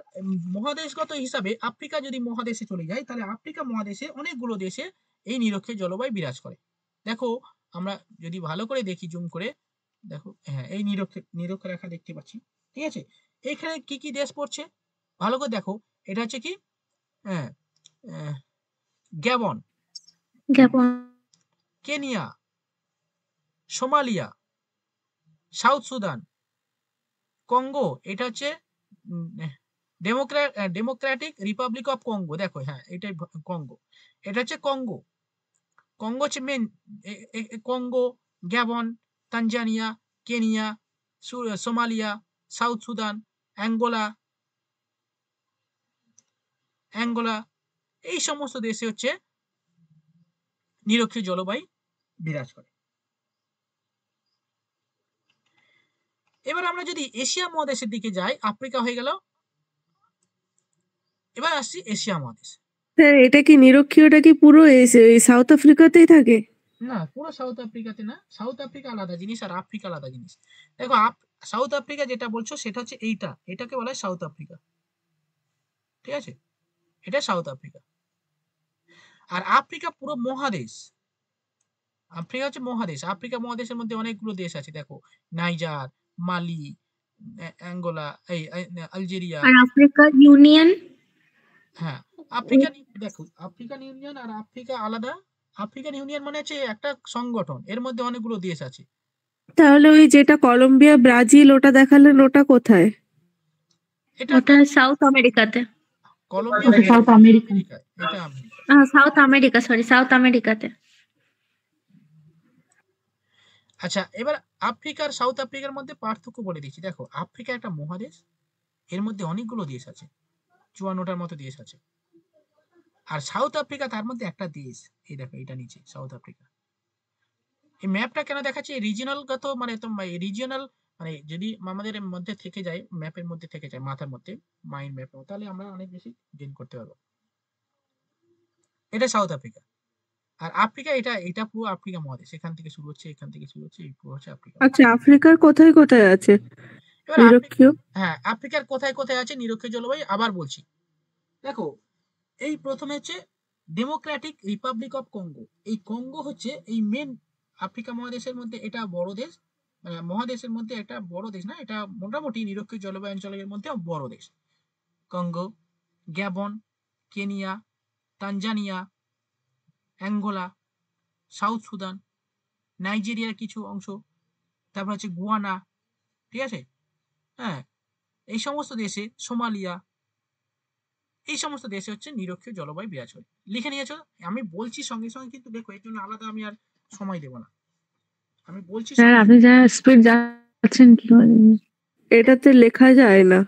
মহাদেশগত হিসাবে আফ্রিকা যদি মহাদেশে চলে যাই, তাহলে আফ্রিকা মহাদেশে অনেকগুলো দেশে এই নিরক্ষীয় জলবায়ু বিরাজ করে। দেখো আমরা যদি ভালো করে দেখি জুম করে, দেখো হ্যাঁ এই নিরক্ষরেখা দেখতে পাচ্ছি, ঠিক আছে। এখানে কি কি দেশ পড়ছে ভালো করে দেখো। এটা হচ্ছে কি, হ্যাঁ, Gabon, Kenya, Somalia, South Sudan, Congo, এটা হচ্ছে ডেমোক্রেটিক রিপাবলিক অফ কঙ্গো। দেখো হ্যাঁ এটাই কঙ্গো, এটা হচ্ছে কঙ্গো। কঙ্গো হচ্ছে main, Congo, Gabon, Tanzania, Kenya, Somalia, South Sudan, Angola, এই সমস্ত দেশে হচ্ছে নিরক্ষীয় জলবায়ু বিরাজ করে। এবার আমরা যদি এশিয়া মহাদেশের দিকে যাই, আফ্রিকা হয়ে গেল, এবার আসছি এশিয়া মহাদেশ। স্যার এটা কি নিরক্ষীয়টা কি পুরো সাউথ আফ্রিকাতেই থাকে? না, পুরো সাউথ আফ্রিকাতে না। সাউথ আফ্রিকা আলাদা জিনিস আর আফ্রিকা আলাদা জিনিস। দেখো সাউথ আফ্রিকা যেটা বলছো সেটা হচ্ছে এটাকে বলা হয় সাউথ আফ্রিকা, ঠিক আছে। এটা সাউথ আফ্রিকা। আর আফ্রিকা পুরো মহাদেশ, আফ্রিকা হচ্ছে মহাদেশ। আফ্রিকা মহাদেশের মধ্যে অনেকগুলো দেশ আছে। দেখো নাইজার, মালি, অ্যাঙ্গোলা, এই আলজেরিয়া। আর আফ্রিকা ইউনিয়ন, হ্যাঁ আফ্রিকান, দেখো আফ্রিকান ইউনিয়ন আর আফ্রিকা আলাদা। আফ্রিকান ইউনিয়ন মানে হচ্ছে একটা সংগঠন, এর মধ্যে অনেকগুলো দেশ আছে। তাহলে ওই যেটা কলম্বিয়া, ব্রাজিল ওটা দেখালেন, ওটা কোথায়? ওটা সাউথ আমেরিকাতে। কলম্বিয়া সাউথ আমেরিকা, এটা America. South America, sorry, south আমেরিকাতে। আচ্ছা, এবার আফ্রিকার সাউথ আফ্রিকার মধ্যে পার্থক্য বলে দিচ্ছি। দেখো আফ্রিকা একটা মহাদেশ, এর মধ্যে অনেকগুলো দেশ আছে, 54টার মতো দেশ আছে। আর সাউথ আফ্রিকা তার মধ্যে একটা দেশ। এই দেখো এটা নিচে সাউথ আফ্রিকা। এই ম্যাপটা কেন দেখাচ্ছি, রিজিওনাল গত মানে রিজিওনাল মানে যদি আমাদের মধ্যে থেকে যায়, ম্যাপের মধ্যে থেকে যায়, মাথার মধ্যে, মাইন্ড ম্যাপ, তাহলে আমরা অনেক বেশি গেইন করতে পারবো। এটা সাউথ আফ্রিকা। আর আফ্রিকা এটা পুরো আফ্রিকা মহাদেশ, এখান থেকে শুরু হচ্ছে, এখান থেকে শুরু হচ্ছে, এই পুরো হচ্ছে আফ্রিকা। আচ্ছা, আফ্রিকার কোথায় কোথায় আছে এবার নিরক্ষীয়? হ্যাঁ আফ্রিকার কোথায় কোথায় আছে নিরক্ষীয় জলবায়ু আবার বলছি। দেখো এই প্রথমে হচ্ছে ডেমোক্রেটিক রিপাবলিক অফ কঙ্গো। এই কঙ্গো হচ্ছে এই মেন আফ্রিকা মহাদেশের মধ্যে এটা বড় দেশ, মহাদেশের মধ্যে একটা বড় দেশ না, এটা মোটামুটি নিরক্ষীয় জলবায়ু অঞ্চলের মধ্যে বড় দেশ। Congo, Gabon, Kenya, Tanzania, Angola, south Sudan, নাইজেরিয়ার কিছু অংশ, তারপর হচ্ছে গুয়ানা, ঠিক আছে। হ্যাঁ এই সমস্ত দেশে, সোমালিয়া, এই সমস্ত দেশে হচ্ছে নিরক্ষীয় জলবায়ু বিরাজ করে। লিখে নিয়েছো? আমি বলছি সঙ্গে সঙ্গে কিন্তু দেখো, এর জন্য আলাদা আমি আর সময় দেব না, আমি বলছি। স্যার আপনি যা স্পিড আছেন কি করে? এটাতে লেখা যায় না।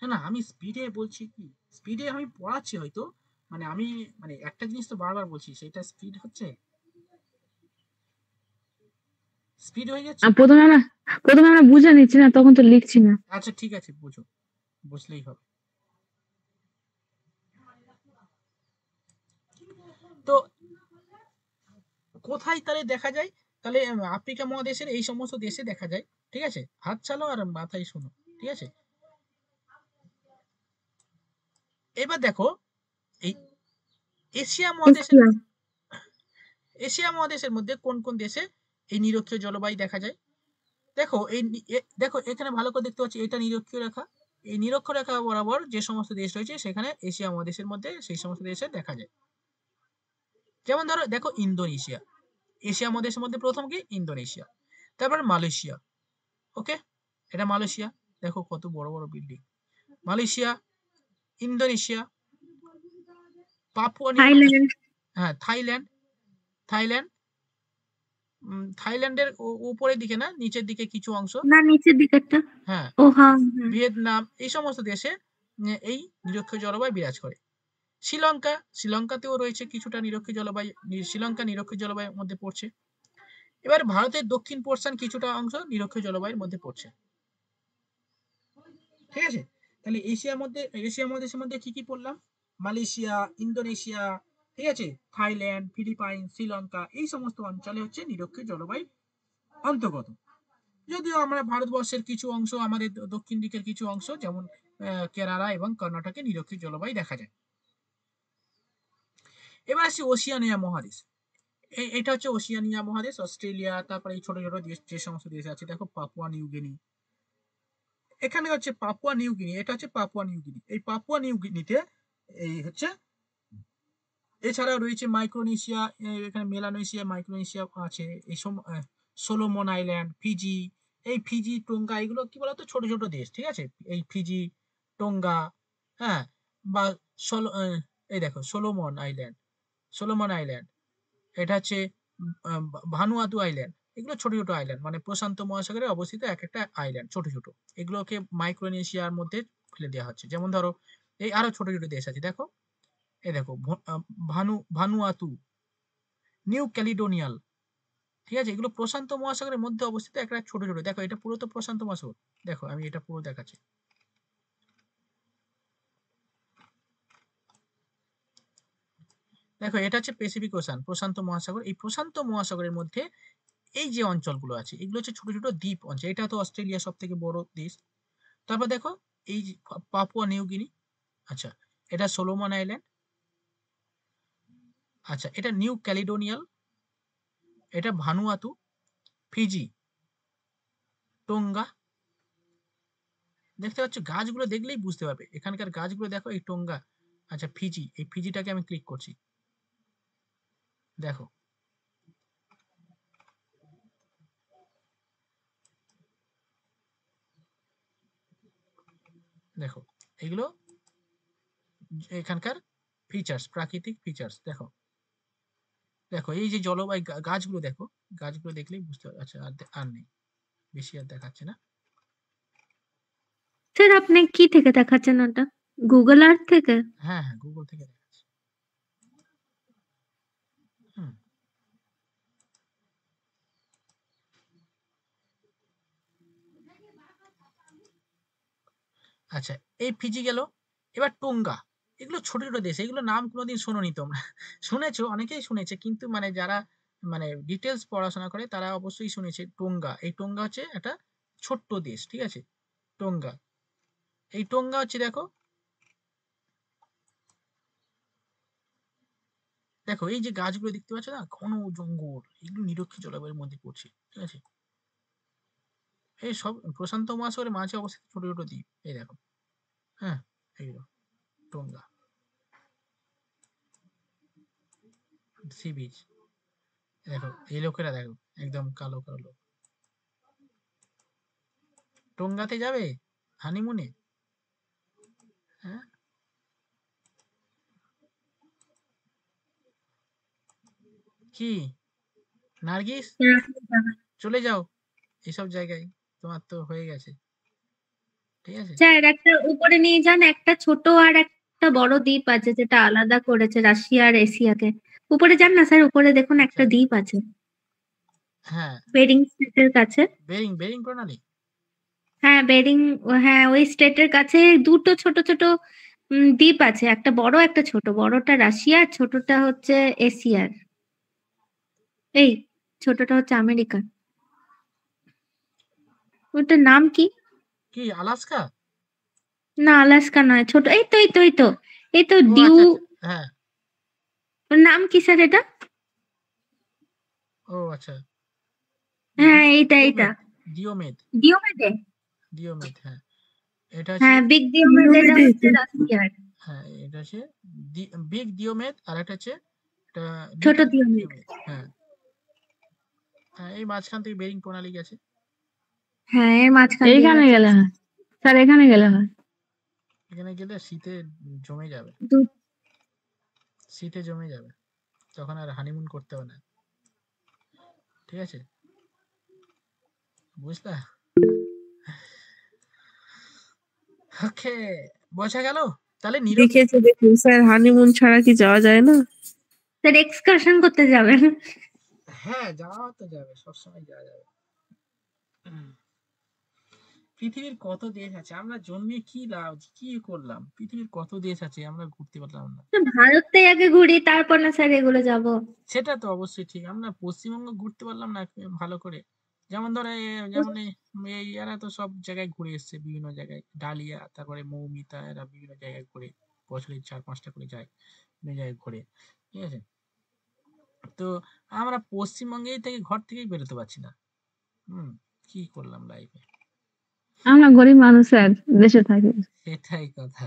না না, আমি স্পিডে বলছি কি, স্পিডে আমি পড়াচ্ছি হয়তো, মানে আমি মানে একটা জিনিস তো বারবার বলছি, সেটা স্পিড হচ্ছে, স্পিড হয়ে যাচ্ছে। প্রথমে আমরা বুঝে নিচ্ছি না, তখন তো লিখছি না। আচ্ছা ঠিক আছে, বুঝো, বুঝলেই হবে। তো কোথায় তাহলে দেখা যায়? তাহলে আফ্রিকা মহাদেশের এই সমস্ত দেশে দেখা যায়, ঠিক আছে? হাত চালো আর মাথায় শোনো, ঠিক আছে? এবার দেখো, এই এশিয়া মহাদেশের এশিয়া। এশিয়া মহাদেশের মধ্যে কোন কোন দেশে এই নিরক্ষীয় জলবায়ু দেখা যায়? দেখো দেখো এখানে ভালো করে দেখতে পাচ্ছি, এটা নিরক্ষীয় রেখা। এই নিরক্ষীয় রেখা বরাবর যে সমস্ত দেশ রয়েছে সেখানে এশিয়া মহাদেশের মধ্যে সেই সমস্ত দেশে দেখা যায়। যেমন ধরো দেখো ইন্দোনেশিয়া, এশিয়া মহাদেশের মধ্যে প্রথম কি ইন্দোনেশিয়া, তারপর মালয়েশিয়া। ওকে, এটা মালয়েশিয়া, দেখো কত বড় বড় building. Malaysia, Indonesia, Papua new, Thailand. হ্যাঁ থাইল্যান্ড, থাইল্যান্ড থাইল্যান্ডের উপরের দিকে না, নিচের দিকে কিছু অংশ, না, নিচের দিকেরটা। হ্যাঁ, ও হ্যাঁ, হ্যাঁ। ভিয়েতনাম, এই সমস্ত দেশে এই নিরক্ষীয় জলবায়ু বিরাজ করে। শ্রীলঙ্কা, শ্রীলঙ্কাতেও রয়েছে কিছুটা নিরক্ষীয় জলবায়ু, শ্রীলঙ্কা নিরক্ষীয় জলবায়ুর মধ্যে পড়ছে। এবার ভারতের দক্ষিণ পোর্শন কিছুটা অংশ নিরক্ষীয় জলবায়ুর মধ্যে পড়ছে, ঠিক আছে? তাহলে এশিয়া মহাদেশের মধ্যে কি কি পড়লাম? মালয়েশিয়া, ইন্দোনেশিয়া, ঠিক আছে, থাইল্যান্ড, ফিলিপাইন, শ্রীলঙ্কা, এই সমস্ত অঞ্চলে হচ্ছে নিরক্ষীয় জলবায়ু অন্তর্গত। যদিও আমরা ভারতবর্ষের কিছু অংশ, আমাদের দক্ষিণ দিকের কিছু অংশ যেমন কেরালা এবং কর্ণাটকে নিরক্ষীয় জলবায়ু দেখা যায়। এবার আসছি ওশিয়ানিয়া মহাদেশ। এটা হচ্ছে ওশিয়ানিয়া মহাদেশ, অস্ট্রেলিয়া, তারপরে এই ছোট ছোট দেশ যে সমস্ত দেশ আছে, দেখো পাপুয়া নিউ গিনি, এখানে হচ্ছে পাপুয়া নিউ গিনি, এটা হচ্ছে পাপুয়া নিউ গিনি। এই পাপুয়া নিউ গিনিতে এই হচ্ছে, এছাড়া রয়েছে মাইক্রোনেশিয়া, এখানে মেলানেশিয়া, মাইক্রোনেশিয়া আছে, এই সোলোমন আইল্যান্ড, ফিজি, এই ফিজি, টোঙ্গা, এগুলো কি বলতো ছোট ছোট দেশ, ঠিক আছে? এই ফিজি, টোঙ্গা, হ্যাঁ, বা এই দেখো সোলোমন আইল্যান্ড, সোলোমন আইল্যান্ড, এটা হচ্ছে ভানুয়াতু আইল্যান্ড, এগুলো ছোট ছোট আইল্যান্ড, মানে প্রশান্ত মহাসাগরে অবস্থিত এক একটা আইল্যান্ড, ছোট ছোট, এগুলোকে মাইক্রোনেশিয়ার মধ্যে ফেলে দেওয়া হচ্ছে। যেমন ধরো এই আরো ছোট ছোট দেশ আছে, দেখো এই দেখো ভানুয়াতু, নিউ ক্যালিডোনিয়াল, ঠিক আছে? এগুলো প্রশান্ত মহাসাগরের মধ্যে অবস্থিত একটা ছোট ছোট, দেখো এটা পুরো তো প্রশান্ত মহাসাগর, দেখো আমি এটা পুরো দেখাচ্ছি, দেখো এটা হচ্ছে প্যাসিফিক ওশান, প্রশান্ত মহাসাগর। এই প্রশান্ত মহাসাগরের মধ্যে এই যে অঞ্চলগুলো আছে এগুলো হচ্ছে ছোট ছোট দ্বীপ অঞ্চল। এটা তো অস্ট্রেলিয়া সব থেকে বড় দেশ। তারপর দেখো এই যে পাপুয়া নিউ গিনি, আচ্ছা এটা সোলোমন আইল্যান্ড, আচ্ছা এটা নিউ ক্যালিডোনিয়াল, এটা ভানুয়াতু, ফিজি, টোঙ্গা। দেখতে পাচ্ছ, গাছগুলো দেখলেই বুঝতে পারবে এখানকার গাছগুলো, দেখো এই টোঙ্গা, আচ্ছা ফিজি, এই ফিজিটাকে আমি ক্লিক করছি, দেখো দেখো এগুলো এখানকার ফিচার্স, প্রাকৃতিক ফিচার্স। দেখো দেখো এই যে জলবায়ু, গাছগুলো দেখো, গাছগুলো দেখলেই বুঝতে পারবে। আচ্ছা আর নেই, বেশি আর দেখাচ্ছে না। স্যার আপনি কি থেকে দেখাচ্ছেন ওটা? গুগল আর্থ থেকে? হ্যাঁ হ্যাঁ, গুগল থেকে দেখাচ্ছে। হুম, আচ্ছা এই ফিজি গেল। এবার টোঙ্গা, এগুলো ছোট ছোট দেশ, এগুলো নাম কোনোদিন শোনোনি তোমরা, শুনেছো, অনেকেই শুনেছে, কিন্তু মানে যারা মানে ডিটেলস পড়াশোনা করে তারা অবশ্যই শুনেছে টোঙ্গা। এই টোঙ্গা হচ্ছে একটা ছোট্ট দেশ, ঠিক আছে? টোঙ্গা, এই টোঙ্গা হচ্ছে দেখো, দেখো এই যে গাছগুলো দেখতে পাচ্ছ না, ঘন জঙ্গল, এগুলো নিরক্ষীয় জলবায়ুর মধ্যে পড়ছে, ঠিক আছে? এই সব প্রশান্ত মহাসাগরের মাঝে অবস্থিত ছোট ছোট দ্বীপ, এই দেখো, হ্যাঁ এইগুলো টোঙ্গা সি বিচ। দেখো এই লোকেরা, দেখো একদম কালো কালো লোক, টোঙ্গাতে যাবে হানিমুনে? হ্যাঁ, কি নার্গিস, চলে যাও, এইসব জায়গায় তোমার তো হয়ে গেছে, ঠিক আছে। স্যার একটা উপরে নিয়ে যান, একটা ছোট আর একটা বড় দ্বীপ আছে যেটা আলাদা করেছে রাশিয়া আর এশিয়াকে। উপরে যান না স্যার, উপরে দেখুন একটা আচ্ছা, দ্বীপ আছে হ্যাঁ, বেরিং স্ট্রেটের কাছে। বেরিং প্রণালী। হ্যাঁ বেরিং, হ্যাঁ ওই স্টেটের কাছে দুটো ছোট ছোট দ্বীপ আছে, একটা বড় একটা ছোট। বড়টা রাশিয়ার, ছোটটা হচ্ছে এশিয়ার। এই ছোটটা হচ্ছে আমেরিকার। ওটার নাম কি? কি আলাস্কা? না আলাস্কা নয়, ছোট। এই তো এই তো ও ডিউ। আচ্ছা আচ্ছা, হ্যাঁ, ওর নাম কি স্যার এটা? ও আচ্ছা, হ্যাঁ এইটা ডিওমেড, ডিওমেডে। হ্যাঁ, এটা হচ্ছে, হ্যাঁ বিগ ডিওমেড, এটা হচ্ছে রাশিয়ার। হ্যাঁ এটা হচ্ছে বিগ ডিওমেড, আর একটা হচ্ছে এটা ছোট লিটল ডিওমেড। ডিওমেড। হ্যাঁ হ্যাঁ, এই মাঝখান থেকে বেরিং প্রণালী গেছে। হ্যাঁ এর মাঝখান দিয়ে এইখানে গেছে। গেলে হয় স্যার, এখানে গেলে হয়। এখানে গেলে শীতে জমে যাবে, শীতে জমে যাবে, তখন আর হানিমুন করতে হবে না, ঠিক আছে, বুঝলা? ওকে, বোঝা গেল। তাহলে দেখেছি দেখুন স্যার, হানিমুন ছাড়া কি যাওয়া যায় না? স্যার এক্সকারশন করতে যাবেন? হ্যাঁ যাওয়া তো যাবে, সবসময় যাওয়া যাবে। পৃথিবীর কত দেশ আছে, আমরা জন্মে কি লাভ, কি করলাম? পৃথিবীর কত দেশ আছে, আমরা ঘুরতে পারলাম না। ভারতটাই আগে ঘুরি, তারপর না স্যার এগুলো যাব। সেটা তো অবশ্যই ঠিক, আমরা পশ্চিমবঙ্গ ঘুরতে পারলাম না ভালো করে। যেমন ধরো যেমন এরা তো সব জায়গায় ঘুরে এসছে, বিভিন্ন জায়গায়, ডালিয়া, তারপরে মৌমিতা, এরা বিভিন্ন জায়গায় ঘুরে, বছরে 4-5টা করে যায়, বিভিন্ন জায়গায় ঘুরে, ঠিক আছে। তো আমরা পশ্চিমবঙ্গেই থেকে ঘর থেকেই বেরোতে পারছি না। কি করলাম লাইফে? আমরা গরিব মানুষ স্যার, দেশে থাকি। সেটাই কথা,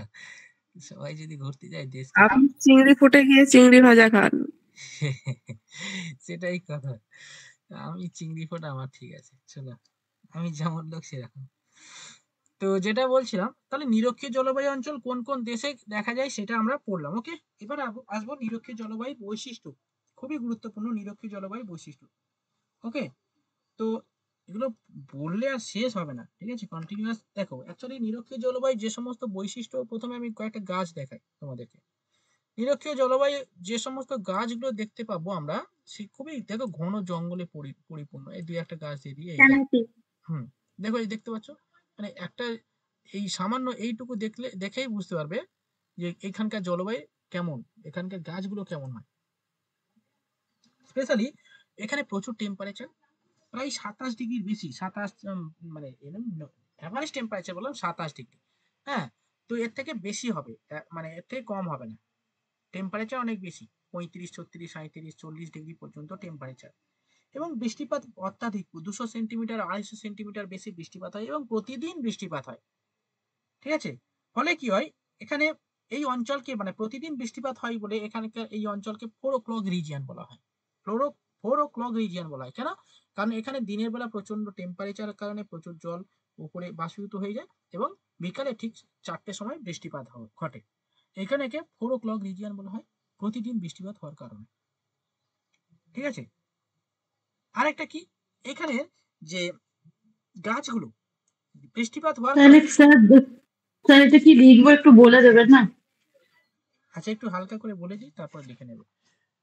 সবাই যদি ঘুরতে যায় দেশ, আপনি চিংড়ি ফুটে গিয়ে চিংড়ি ভাজা খান। সেটাই কথা। আমি চিংড়ি ফোটা আমার ঠিক আছে, চলো, আমি যেমন লোক সেরকম। তো যেটা বলছিলাম, তাহলে নিরক্ষীয় জলবায়ু অঞ্চল কোন কোন দেশে দেখা যায় সেটা আমরা পড়লাম। ওকে, এবার আসবো নিরক্ষীয় জলবায়ু বৈশিষ্ট্য, খুবই গুরুত্বপূর্ণ নিরক্ষীয় জলবায়ু বৈশিষ্ট্য। ওকে, তো এগুলো বললে আর শেষ হবে না, ঠিক আছে, কন্টিনিউয়াস। দেখো অ্যাকচুয়ালি নিরক্ষীয় জলবায়ু যে সমস্ত বৈশিষ্ট্য, প্রথমে আমি কয়েকটা গাছ দেখাই তোমাদেরকে। নিরক্ষীয় জলবায়ু যে সমস্ত গাছগুলো দেখতে পাবো আমরা, সে খুবই দেখো ঘন জঙ্গলে পরিপূর্ণ। এই দুই একটা গাছ দিয়ে দিয়ে দেখো, এই দেখতে পাচ্ছ, মানে একটা এই সামান্য এইটুকু দেখেই বুঝতে পারবে যে এখানকার জলবায়ু কেমন, এখানকার গাছগুলো কেমন হয়। স্পেশালি এখানে প্রচুর টেম্পারেচার, প্রায় 27 ডিগ্রির বেশি, 27 মানে অ্যাভারেজ টেম্পারেচার বললাম 27 ডিগ্রি। হ্যাঁ, তো এর থেকে বেশি হবে, মানে এর থেকে কম হবে না, টেম্পারেচার অনেক বেশি, 35, 36, 37, 40 ডিগ্রি পর্যন্ত টেম্পারেচার। এবং বৃষ্টিপাত অত্যাধিক, 200 সেন্টিমিটার 250 সেন্টিমিটার বেশি বৃষ্টিপাত হয়, এবং প্রতিদিন বৃষ্টিপাত হয়, ঠিক আছে। ফলে কি হয়, এখানে এই অঞ্চলকে, মানে প্রতিদিন বৃষ্টিপাত হয় বলে এখানকার এই অঞ্চলকে 4 o'clock রিজিয়ন বলা হয়। 4 o'clock রিজিয়ন বলা হয় কেন? কারণ এখানে দিনের বেলা প্রচন্ড টেম্পারেচারের কারণে প্রচুর জল উপরে বাষ্পীভূত হয়ে যায়, এবং বিকালে ঠিক 4টের সময় বৃষ্টিপাত ঘটে। এখানে একে 4 o'clock রিজিয়ন বলা হয়, প্রতিদিন বৃষ্টিপাত হওয়ার কারণে, ঠিক আছে। আরেকটা কি, এখানে যে গাছগুলো বৃষ্টিপাত হওয়ার তাহলে স্যার এটা কি লিখবো একটু বলে দেবেন না? আচ্ছা একটু হালকা করে বলে দিই, তারপর লিখে নেব।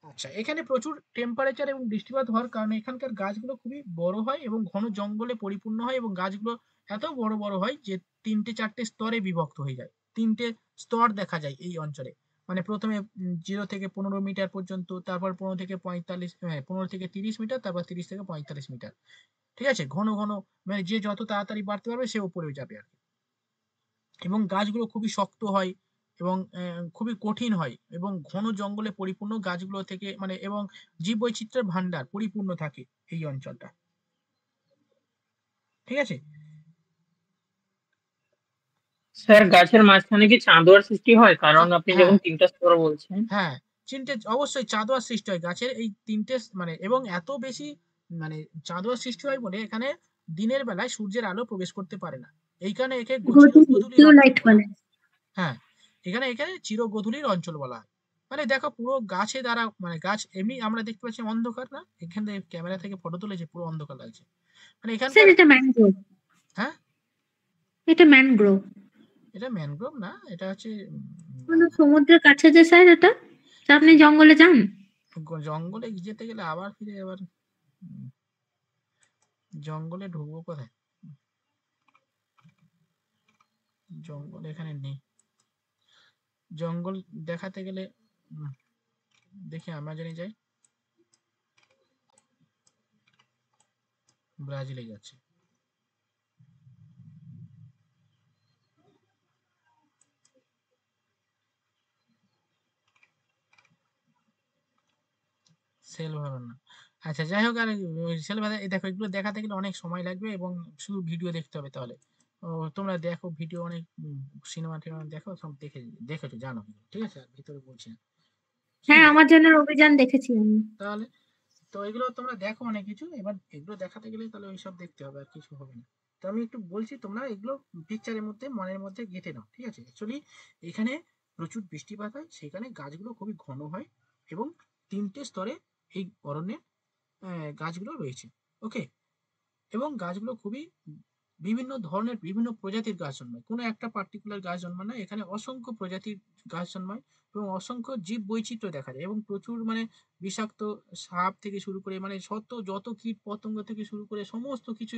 আচ্ছা, এখানে প্রচুর টেম্পারেচার এবং বৃষ্টিপাত হওয়ার কারণে এখানকার গাছগুলো খুবই বড় হয় এবং ঘন জঙ্গলে পরিপূর্ণ হয়, এবং গাছগুলো এত বড় বড় হয় যে 3-4টে স্তরে বিভক্ত হয়ে যায়। 3টে স্তর দেখা যায় এই অঞ্চলে, মানে প্রথমে 0 থেকে 15 মিটার পর্যন্ত, তারপর 15 থেকে 30 মিটার, তারপর 30 থেকে 45 মিটার, ঠিক আছে। ঘন ঘন, মানে যে যত তাড়াতাড়ি বাড়তে পারবে সে উপরে যাবে আর কি। এবং গাছগুলো খুবই শক্ত হয় এবং খুবই কঠিন হয়, এবং ঘন জঙ্গলে পরিপূর্ণ গাছগুলো থেকে, মানে এবং জীববৈচিত্র্যের ভান্ডার পরিপূর্ণ থাকে এই অঞ্চলটা, ঠিক আছে। স্যার গাছের মাঝখানে কি চাঁদোয়ার সৃষ্টি হয়? কারণ আপনি যখন 3টা স্তর বলছেন। হ্যাঁ, অবশ্যই চাঁদোয়ার সৃষ্টি হয় গাছের এই 3টে, মানে এবং এত বেশি, মানে চাঁদোয়ার সৃষ্টি হয় বলে এখানে দিনের বেলায় সূর্যের আলো প্রবেশ করতে পারে না, এই কারণে একে চিরগোধূলির অঞ্চল বলা হয়। হ্যাঁ, এখানে চিরগোধূলির অঞ্চল বলা হয়। মানে দেখো পুরো গাছে দ্বারা মানে গাছ এমনি আমরা দেখতে পাচ্ছি অন্ধকার না, এখান থেকে ক্যামেরা থেকে ফটো তুলেছে পুরো অন্ধকার লাগছে, মানে স্যার এখানকার এটা ম্যানগ্রোভ, হ্যাঁ এটা ম্যানগ্রোভ। এটা ম্যানগ্রোভ না, এটা হচ্ছে মানে সমুদ্রের কাছে যে স্যার এটা, তা আপনি জঙ্গলে যান? জঙ্গলে যেতে গেলে আবার ফিরে আবার জঙ্গলে ঢুকবো কোথায়, জঙ্গল এখানে নেই, জঙ্গল দেখাতে গেলে দেখি আমাজনে যাই, ব্রাজিলে যাচ্ছে, সেল ভরন না, আচ্ছা যাই হোক, আর সেল ভরা এই দেখো এগুলো দেখাতে গেলে অনেক সময় লাগবে এবং শুধু ভিডিও দেখতে হবে, তাহলে তোমরা দেখো ভিডিও অনেক সিনেমা টিনেমা দেখো, সব দেখেছো জানো, ঠিক আছে, আর ভিতরে বলছি না হ্যাঁ, আমাজনের অভিযান দেখেছি আমি। তাহলে তো এগুলো তোমরা দেখো অনেক কিছু, এবার এগুলো দেখাতে গেলে তাহলে ওইসব দেখতে হবে, আর কিছু হবে না। তো আমি একটু বলছি, তোমরা এগুলো পিকচারের মধ্যে মনের মধ্যে গেঁথে নাও, ঠিক আছে। অ্যাকচুয়ালি এখানে প্রচুর বৃষ্টিপাত হয়, সেখানে গাছগুলো খুবই ঘন হয় এবং 3টে স্তরে এই অরণ্যের গাছগুলো রয়েছে, ওকে। এবং গাছগুলো খুবই বিভিন্ন ধরনের বিভিন্ন প্রজাতির গাছ জন্মায়, কোনো একটা পার্টিকুলার গাছ জন্মায় না, এখানে অসংখ্য প্রজাতির গাছ জন্মায় এবং অসংখ্য জীব বৈচিত্র্য দেখা যায় এবং প্রচুর মানে বিষাক্ত সাপ থেকে শুরু করে মানে যত কীট পতঙ্গ থেকে শুরু করে সমস্ত কিছু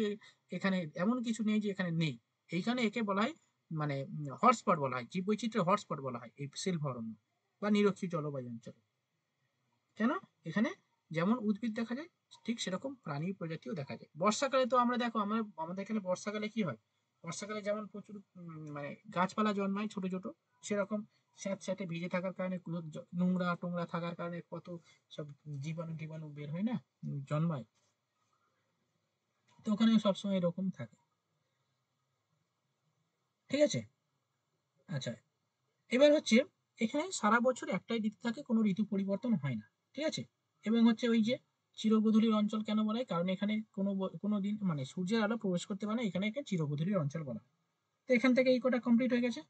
এখানে এমন কিছু নেই যে এখানে নেই। এইখানে একে বলা হয় মানে হটস্পট বলা হয়, জীব বৈচিত্র্যের হটস্পট বলা হয় এই সিলভার অরণ্য বা নিরক্ষীয় জলবায়ু অঞ্চল। কেন? এখানে যেমন উদ্ভিদ দেখা যায় ঠিক সেরকম প্রাণী প্রজাতিও দেখা যায়। বর্ষাকালে তো আমরা দেখো আমাদের এখানে বর্ষাকালে কি হয়, বর্ষাকালে যেমন প্রচুর মানে গাছপালা জন্মায় ছোট ছোট, সেরকম স্যাঁতস্যাঁতে ভিজে থাকার কারণে নোংরা টোংরা থাকার কারণে কত সব জীবাণু টিবাণু বের হয় না, জন্মায়, তো ওখানে সবসময় এরকম থাকে, ঠিক আছে। আচ্ছা, এবার হচ্ছে এখানে সারা বছর একটাই ঋতু থাকে, কোনো ঋতু পরিবর্তন হয় না, ঠিক আছে। এবং হচ্ছে ওই যে চিরগোধূলির অঞ্চল কেন বলা হয়, কারণ এখানে কোনো দিন মানে সূর্যের আলো প্রবেশ করতে পারে না, এখানে একে চিরগোধূলির অঞ্চল বলা হয়। তো এখান থেকে এই কোটা কমপ্লিট হয়ে গেছে।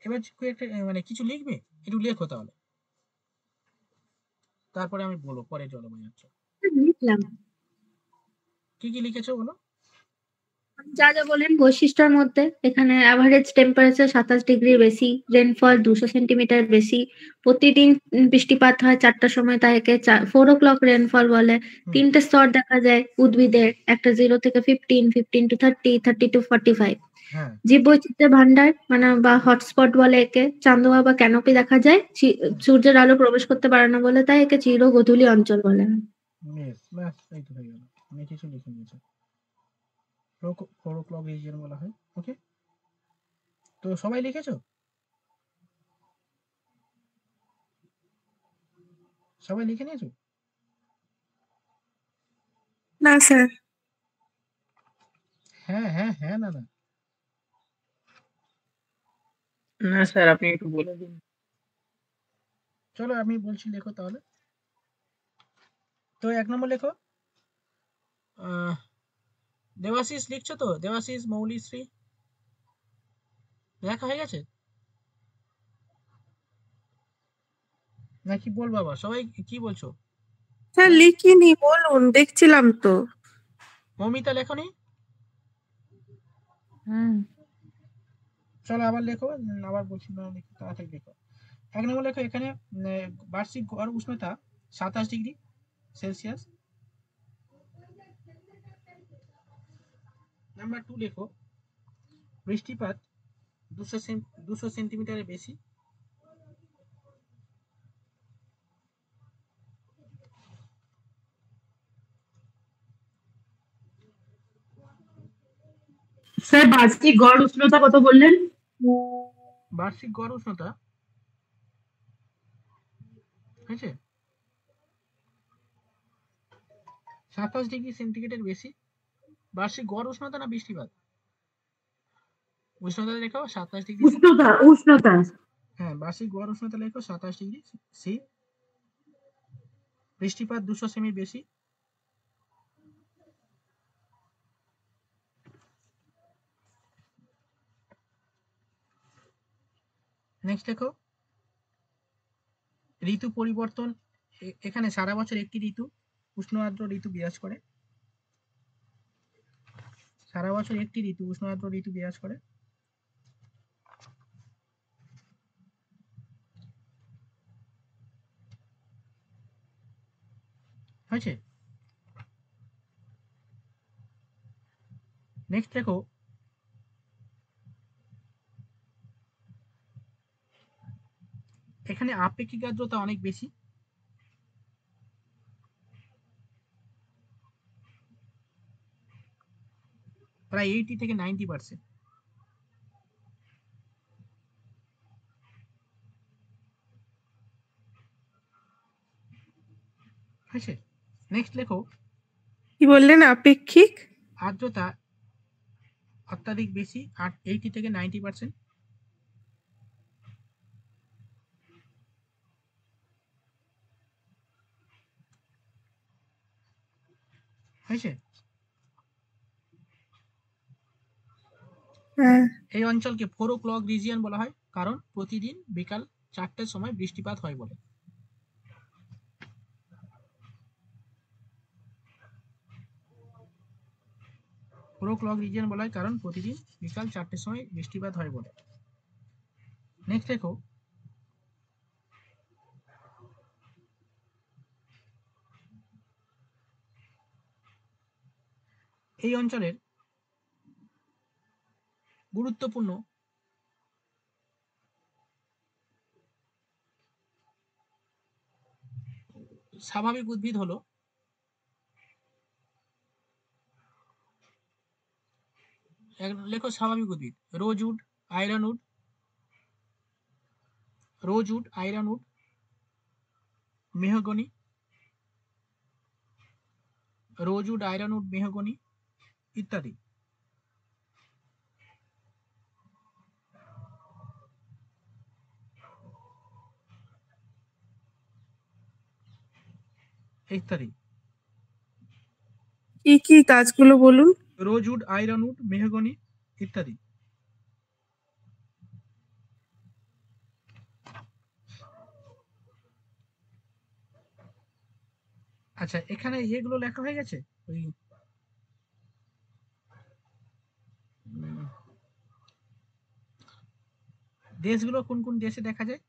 এবার একটা মানে কিছু লিখবে, একটু লেখো তাহলে, তারপরে আমি বলবো পরে জলবায়ু অঞ্চল লিখলাম কি কি লিখেছো বলো। যা যা বলেন বৈশিষ্ট্যের মধ্যে, এখানে অ্যাভারেজ টেম্পারেচার 27 ডিগ্রি বেশি, রেনফল 200 সেন্টিমিটার বেশি, প্রতিদিন বৃষ্টিপাত হয় 4টার সময়, তাই একে 4 o'clock রেনফল বলে। 3টে স্তর দেখা যায় উদ্ভিদের, একটা 0 থেকে 15, 15 to 30, 30 to 45। জীব বৈচিত্র্যের ভান্ডার মানে বা হটস্পট বলে একে। চান্দোয়া বা ক্যানোপি দেখা যায়, সূর্যের আলো প্রবেশ করতে পারে না বলে, তাই একে চিরগোধূলি অঞ্চল বলে। এই তো হয়ে গেল, আমি কিছু লিখে নিয়েছি, 4 o'clock রিজিয়ন বলা হয়, ওকে। তো সবাই লিখেছো, সবাই লিখে নিয়েছো? না স্যার। হ্যাঁ হ্যাঁ হ্যাঁ না না না স্যার, আপনি একটু বলে দিন। চলো আমি বলছি, লেখো তাহলে। তো 1 নম্বর লেখো, দেবাশিস লিখছো তো, দেবাশিস মৌলিশ্রী লেখা হয়ে গেছে নাকি বলবো আবার, সবাই কি বলছো? স্যার লিখিনি, বলুন, দেখছিলাম তো। মমিতা লেখনি? চলো আবার লেখো, আবার বলছি না, লেখো তাড়াতাড়ি লেখো। 1 নম্বর লেখো, এখানে বার্ষিক গড় উষ্ণতা 27 ডিগ্রি সেলসিয়াস। নাম্বার 2 লেখো, বৃষ্টিপাত 200 সেন্টিমিটারের বেশি। স্যার বার্ষিক গড় উষ্ণতা কত বললেন? বার্ষিক গড় উষ্ণতা হয়েছে 27 ডিগ্রি সেন্টিগ্রেডের বেশি। বার্ষিক গড় উষ্ণতা না বৃষ্টিপাত? উষ্ণতা লেখো 27 ডিগ্রি। উষ্ণতা হ্যাঁ, বার্ষিক গড় উষ্ণতা লেখো 27 ডিগ্রি সি। বৃষ্টিপাত 200 সেমি বেশি। নেক্সট লেখো, ঋতু পরিবর্তন, এখানে সারা বছর একটি ঋতু, উষ্ণ আর্দ্র ঋতু বিরাজ করে। সারা বছর একটি ঋতু, উষ্ণ আর্দ্র ঋতু বিরাজ করে। হয়েছে? নেক্সট দেখো, এখানে আপেক্ষিক আর্দ্রতা অনেক বেশি। প্রায় 80 থেকে 90%। হয়েছে? নেক্সট লেখো, কি বললেন আপেক্ষিক? আর্দ্রতা অত্যাধিক বেশি, 80 থেকে 90%। হয়েছে? হ্যাঁ। এই অঞ্চলকে 4 o'clock রিজিয়ন বলা হয়, কারণ প্রতিদিন বিকাল 4টের সময় বৃষ্টিপাত হয় বলে। পুরো ক্লক রিজিয়ন বলা হয় কারণ প্রতিদিন বিকাল 4টের সময় বৃষ্টিপাত হয় বলে। নেক্সট দেখো, এই অঞ্চলের গুরুত্বপূর্ণ স্বাভাবিক উদ্ভিদ হলো লেখো স্বাভাবিক উদ্ভিদ, rosewood, ironwood, rosewood, ironwood, mahogany, rosewood, ironwood, mahogany ইত্যাদি। ইত্যাদি। কি কি গাছগুলো বলুন? রোজউড, আয়রনউড, মেহগনি ইত্যাদি। আচ্ছা, এখানে এগুলো লেখা হয়ে গেছে। ওই দেশগুলো কোন কোন দেশে দেখা যায়?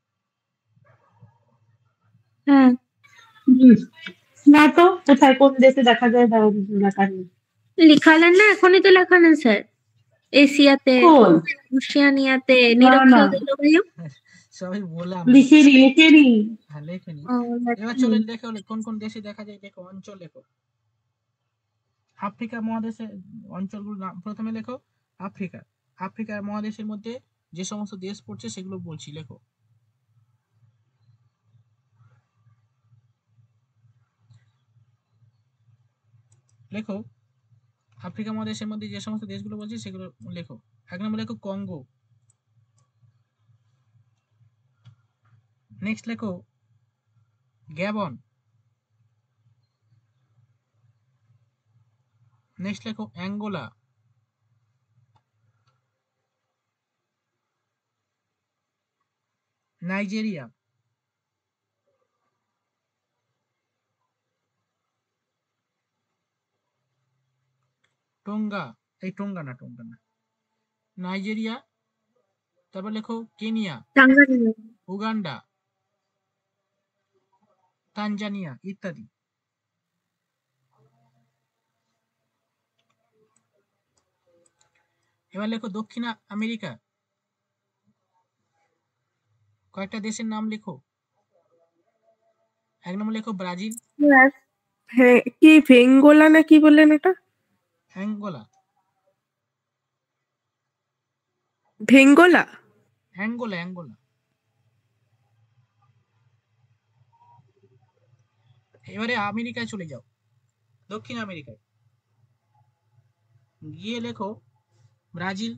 হ্যাঁ, না তো, কোথায় কোন দেশে দেখা যায় লেখা নেই। লিখালেন না, এখনই তো লেখালেন স্যার। এশিয়াতে, কোন? ওশেনিয়াতে, না, নিরক্ষীয় না। জলবায়ু। সবাই বললাম লিখেনি। হ্যাঁ, লেখেনি। ও, এবার চলে দেখো কোন কোন দেশে দেখা যায়। দেখো অঞ্চল লেখো। আফ্রিকা মহাদেশের অঞ্চলগুলোর নাম প্রথমে লেখো। আফ্রিকা, আফ্রিকার মহাদেশের মধ্যে যে সমস্ত দেশ পড়ছে সেগুলো বলছি, লেখো। লেখো, আফ্রিকা মহাদেশের মধ্যে যে সমস্ত দেশগুলো বলছি সেগুলো লেখো। 1 নম্বর লেখো কঙ্গো। নেক্সট লেখো গ্যাবন। নেক্সট লেখো অ্যাঙ্গোলা। নাইজেরিয়া, টোঙ্গা, এই টোঙ্গা না, নাইজেরিয়া। তারপর লেখো কেনিয়া, টাঙ্গানিয়া। উগান্ডা, তানজানিয়া ইত্যাদি। এবার লেখো দক্ষিণ আমেরিকা, কয়েকটা দেশের নাম লেখো। 1 নম্বর লেখো ব্রাজিল, হ্যাঁ, কি ভেঙ্গোলা না কি বললেন এটা? অ্যাঙ্গোলা, ভেঙ্গোলা। Angola, Angola. এবারে আমেরিকায় চলে যাও, দক্ষিণ আমেরিকায় গিয়ে লেখো ব্রাজিল,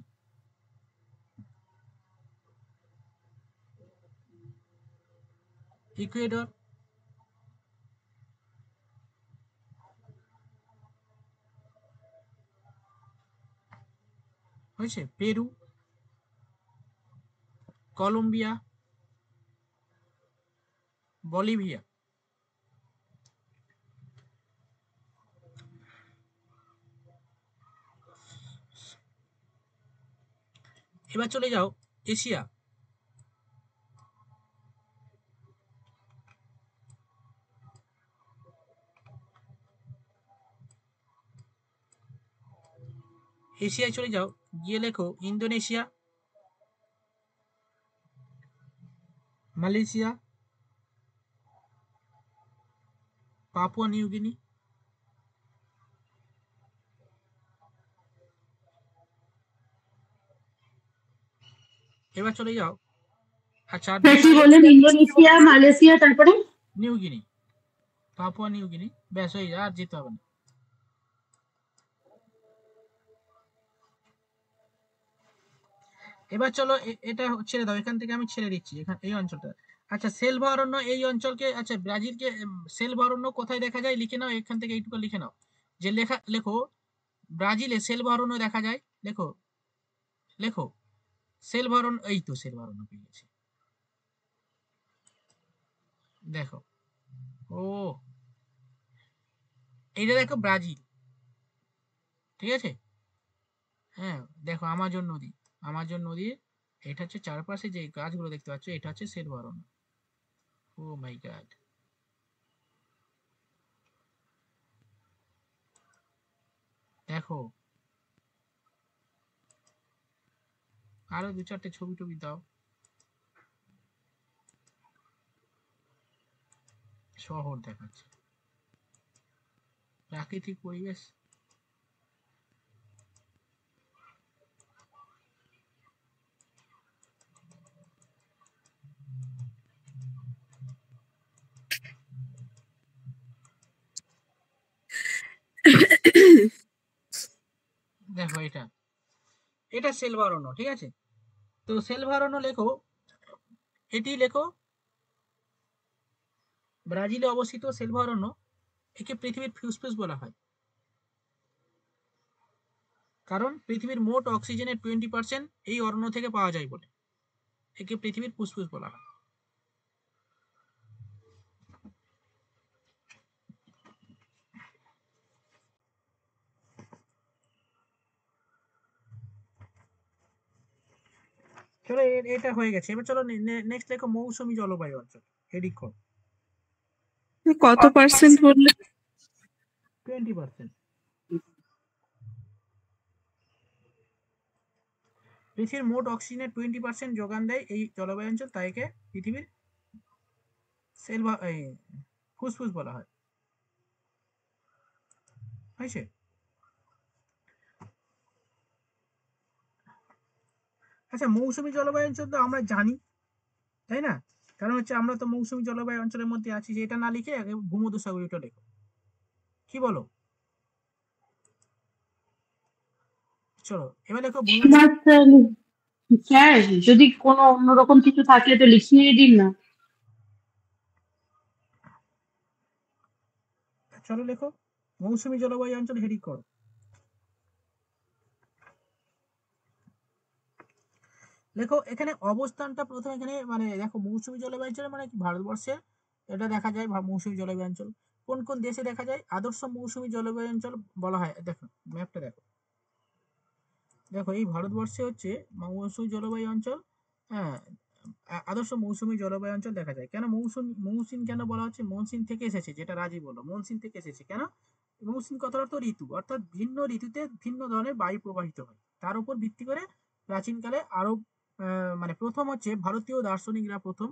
ইকুয়েডর, হয়েছে, পেরু, কলম্বিয়া, বলিভিয়া। এবার চলে যাও এশিয়া। এশিয়ায় চলে যাও, গিয়ে লেখো Indonesia, Malaysia, Papua New Guinea, এবার চলে যাও। আচ্ছা কি বললেন? ইন্দোনেশিয়া, মালয়েশিয়া, তারপরে New Guinea, Papua New Guinea. ব্যাস হয়ে যা, আর যেতে হবে না। এবার চলো এটা ছেড়ে দাও, এখান থেকে আমি ছেড়ে দিচ্ছি এই অঞ্চলটা। আচ্ছা সেলভা অরণ্য, এই অঞ্চলকে, আচ্ছা ব্রাজিলকে সেলভা অরণ্য কোথায় দেখা যায় লিখে নাও, এখান থেকে এইটুকু লিখে নাও যে লেখো ব্রাজিলে সেলভা অরণ্য দেখা যায়। লেখো লেখো সেলভা অরণ্য, এই তো সেলভা অরণ্য পেয়ে গেছি, দেখো। ও এইটা দেখো ব্রাজিল, ঠিক আছে। হ্যাঁ দেখো আমাজন নদী, আমাজন নদীর এটা হচ্ছে চারপাশে যে গাছগুলো দেখতে পাচ্ছ, এটা হচ্ছে সেলভা অরণ্য। ও মাই গড, দেখো আরো দু চারটে ছবি টবি দাও। শহর দেখাচ্ছে, প্রাকৃতিক পরিবেশ। দেখো এটা এটা সেলভা অরণ্য, ঠিক আছে। তো সেলভা অরণ্য লেখো, এটি লেখো ব্রাজিলে অবস্থিত সেলভা অরণ্য, একে পৃথিবীর ফুসফুস বলা হয়, কারণ পৃথিবীর মোট অক্সিজেনের 20% এই অরণ্য থেকে পাওয়া যায় বলে একে পৃথিবীর ফুসফুস বলা হয়। চলো এটা হয়ে গেছে। এবার চলো নেক্সট লেখো মৌসুমী জলবায়ু অঞ্চল, হেডিং করো। কত পার্সেন্ট বললে? 20%। পৃথিবীর মোট অক্সিজেনের 20% যোগান দেয় এই জলবায়ু অঞ্চল, তাই একে পৃথিবীর সেলভা ফুসফুস বলা হয়। হয়েছে? আচ্ছা মৌসুমী জলবায়ু অঞ্চল তো আমরা জানি, তাই না? কারণ হচ্ছে আমরা তো মৌসুমী জলবায়ু অঞ্চলের মধ্যে আছি, যে এটা না লিখে ভূমধ্যসাগরীয়টা লেখো, কি বলো? চলো এবার লেখো স্যার যদি কোনো অন্যরকম কিছু থাকলে তো লিখিয়ে দিন না। চলো লেখো মৌসুমী জলবায়ু অঞ্চল, হেডিং করো। লেখো এখানে অবস্থানটা প্রথমে, এখানে মানে দেখো মৌসুমী জলবায়ু অঞ্চল মানে কি, ভারতবর্ষের এটা দেখা যায় মৌসুমী জলবায়ু অঞ্চল। কোন কোন দেশে দেখা যায় আদর্শ মৌসুমী জলবায়ু অঞ্চল বলা হয়? দেখো ম্যাপটা দেখো, দেখো এই ভারতবর্ষে হচ্ছে মৌসুমী জলবায়ু অঞ্চল, হ্যাঁ আদর্শ মৌসুমী জলবায়ু অঞ্চল দেখা যায়। কেন মৌসুম কেন বলা হচ্ছে? মৌসুম থেকে এসেছে, যেটা রাজি বললো, মৌসুম থেকে এসেছে। কেন? মৌসুম কথার অর্থ ঋতু, অর্থাৎ ভিন্ন ঋতুতে ভিন্ন ধরনের বায়ু প্রবাহিত হয়। তার উপর ভিত্তি করে প্রাচীনকালে আরব মানে প্রথম হচ্ছে ভারতীয় দার্শনিকরা প্রথম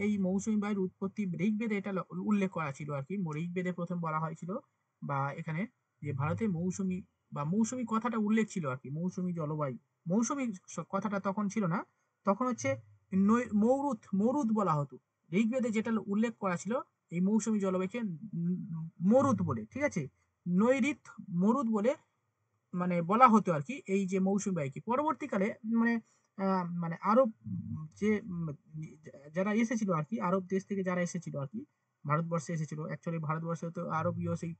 এই মৌসুমী বায়ুর উৎপত্তি ঋগ্বেদে এটা উল্লেখ করা ছিল আর কি। ঋগ্বেদে প্রথম বলা হয়েছিল, বা এখানে যে ভারতে মৌসুমী বা মৌসুমী কথাটা উল্লেখ ছিল আর কি। মৌসুমী জলবায়ু, মৌসুমী কথাটা তখন ছিল না, তখন হচ্ছে মরুদ বলা হতো। ঋগ্বেদে যেটা উল্লেখ করা ছিল এই মৌসুমী জলবায়ুকে মরুদ বলে, ঠিক আছে, নৈঋত মরুদ বলে মানে বলা হতো আর কি এই যে মৌসুমী বায়ুকে। পরবর্তীকালে মানে মানে আরব যে যারা এসেছিল আর কি, আরব দেশ থেকে যারা এসেছিল আর কি ভারতবর্ষে এসেছিল, অ্যাকচুয়ালি ভারতবর্ষে তো আরবীয় সেই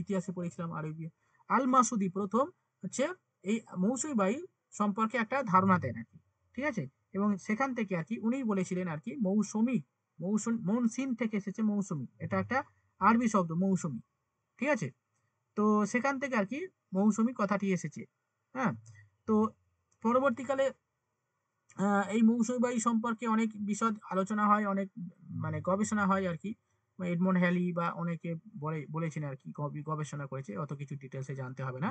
ইতিহাসে পড়েছিলাম আরবীয়, আল মাসুদি প্রথম হচ্ছে এই মৌসুমী বায়ু সম্পর্কে একটা ধারণা দেন আর কি, ঠিক আছে। এবং সেখান থেকে আর কি উনি বলেছিলেন আর কি মৌসুমী মনসিন থেকে এসেছে মৌসুমি, এটা একটা আরবি শব্দ মৌসুমি, ঠিক আছে। তো সেখান থেকে আর কি মৌসুমি কথাটি এসেছে। হ্যাঁ, তো পরবর্তীকালে এই মৌসুমী বায়ু সম্পর্কে অনেক বিশদ আলোচনা হয়, অনেক মানে গবেষণা হয় আর কি। এডমন্ড হ্যালি বা অনেকে বলেছেন আর কি, গবেষণা করেছে, অত কিছু ডিটেলসে জানতে হবে না।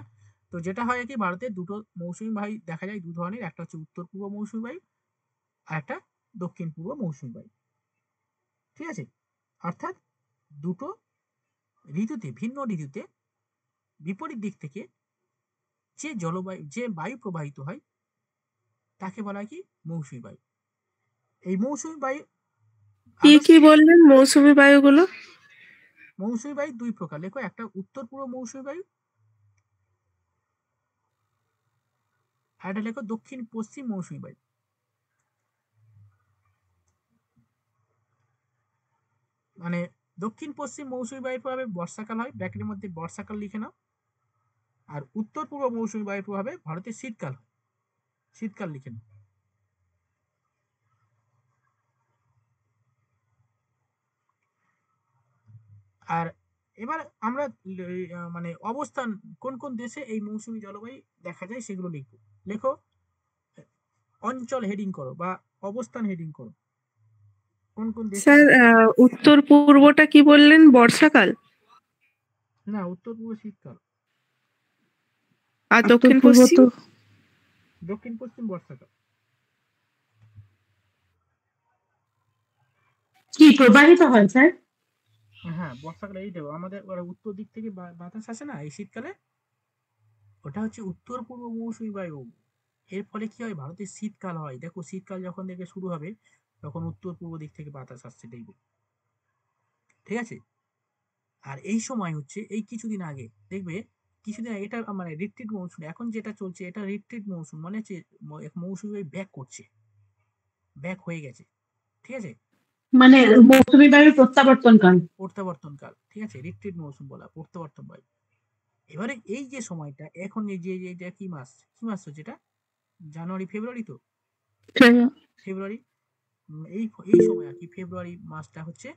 তো যেটা হয় আর কি, ভারতে দুটো মৌসুমী বায়ু দেখা যায়, দু ধরনের, একটা হচ্ছে উত্তর পূর্ব মৌসুমী বায়ু আর একটা দক্ষিণ পূর্ব মৌসুমী বায়ু, ঠিক আছে। অর্থাৎ দুটো ঋতুতে, ভিন্ন ঋতুতে বিপরীত দিক থেকে যে বায়ু প্রবাহিত হয় তাকে বলা হয় কি মৌসুমী বায়ু। এই মৌসুমী বায়ু কি কি বললেন মৌসুমী বায়ুগুলো? মৌসুমী বায়ু দুই প্রকার, লেখো, একটা উত্তর পূর্ব মৌসুমী বায়ু আর একটা লেখো দক্ষিণ পশ্চিম মৌসুমী বায়ু। মানে দক্ষিণ পশ্চিম মৌসুমী বায়ুর প্রভাবে বর্ষাকাল হয়, ব্র্যাকেটের মধ্যে বর্ষাকাল লিখে নাও। আর উত্তর পূর্ব মৌসুমী বায়ুর প্রভাবে ভারতে শীতকাল হয়, শীতকাল লিখে নাও। আর এবার আমরা মানে অবস্থান কোন কোন দেশে এই মৌসুমী জলবায়ু দেখা যায় সেগুলো লিখবো। লেখো, অঞ্চল হেডিং করো বা অবস্থান হেডিং করো, কোন কোন দেশে। স্যার উত্তর পূর্বটা কি বললেন? বর্ষাকাল? না, উত্তর পূর্ব শীতকাল। আর দক্ষিণ পশ্চিম? দক্ষিণ পশ্চিম বর্ষাকাল। কি প্রবাহিত হয় স্যার? হ্যাঁ, বর্ষাকালে এই দেবো আমাদের উত্তর দিক থেকে বাতাস আসে না এই শীতকালে, ওটা হচ্ছে উত্তর পূর্ব মৌসুমী বায়ু। এর ফলে কি হয়, ভারতের শীতকাল হয়। দেখো, শীতকাল যখন থেকে শুরু হবে তখন উত্তর পূর্ব দিক থেকে বাতাস আসছে, দেখবে, ঠিক আছে। আর এই সময় হচ্ছে এই কিছুদিন আগে দেখবে, কিছুদিন আগে এটা মানে রিট্রিট মৌসুম, এখন যেটা চলছে এটা রিট্রিট মৌসুম, মানে হচ্ছে মৌসুমী বায়ু ব্যাক করছে, ব্যাক হয়ে গেছে, ঠিক আছে। মানে মৌসুমী বায়ুর প্রত্যাবর্তনকাল। প্রত্যাবর্তনকাল, ঠিক আছে, রিট্রিট মৌসুম বলা, প্রত্যাবর্তন বায়ু। এবারে এই যে সময়টা এখন, এই যে কি মাস হচ্ছে এটা, জানুয়ারি ফেব্রুয়ারি, তো ফেব্রুয়ারি, এই সময় আর কি, ফেব্রুয়ারি মাসটা হচ্ছে,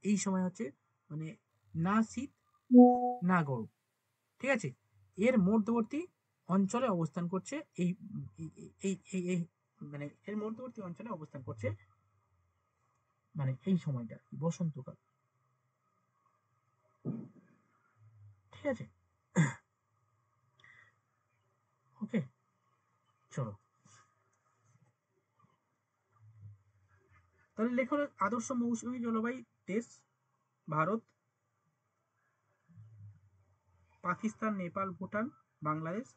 এই সময় হচ্ছে মানে না শীত না গরম, ঠিক আছে। এর মধ্যবর্তী অঞ্চলে অবস্থান করছে এই এই এই এই মানে এর মধ্যবর্তী অঞ্চলে অবস্থান করছে, মানে এই সময়টা বসন্তকাল, ঠিক আছে। ওকে, চলো তাহলে লেখো, আদর্শ মৌসুমী জলবায়ু দেশ ভারত, পাকিস্তান, নেপাল, ভুটান, বাংলাদেশ,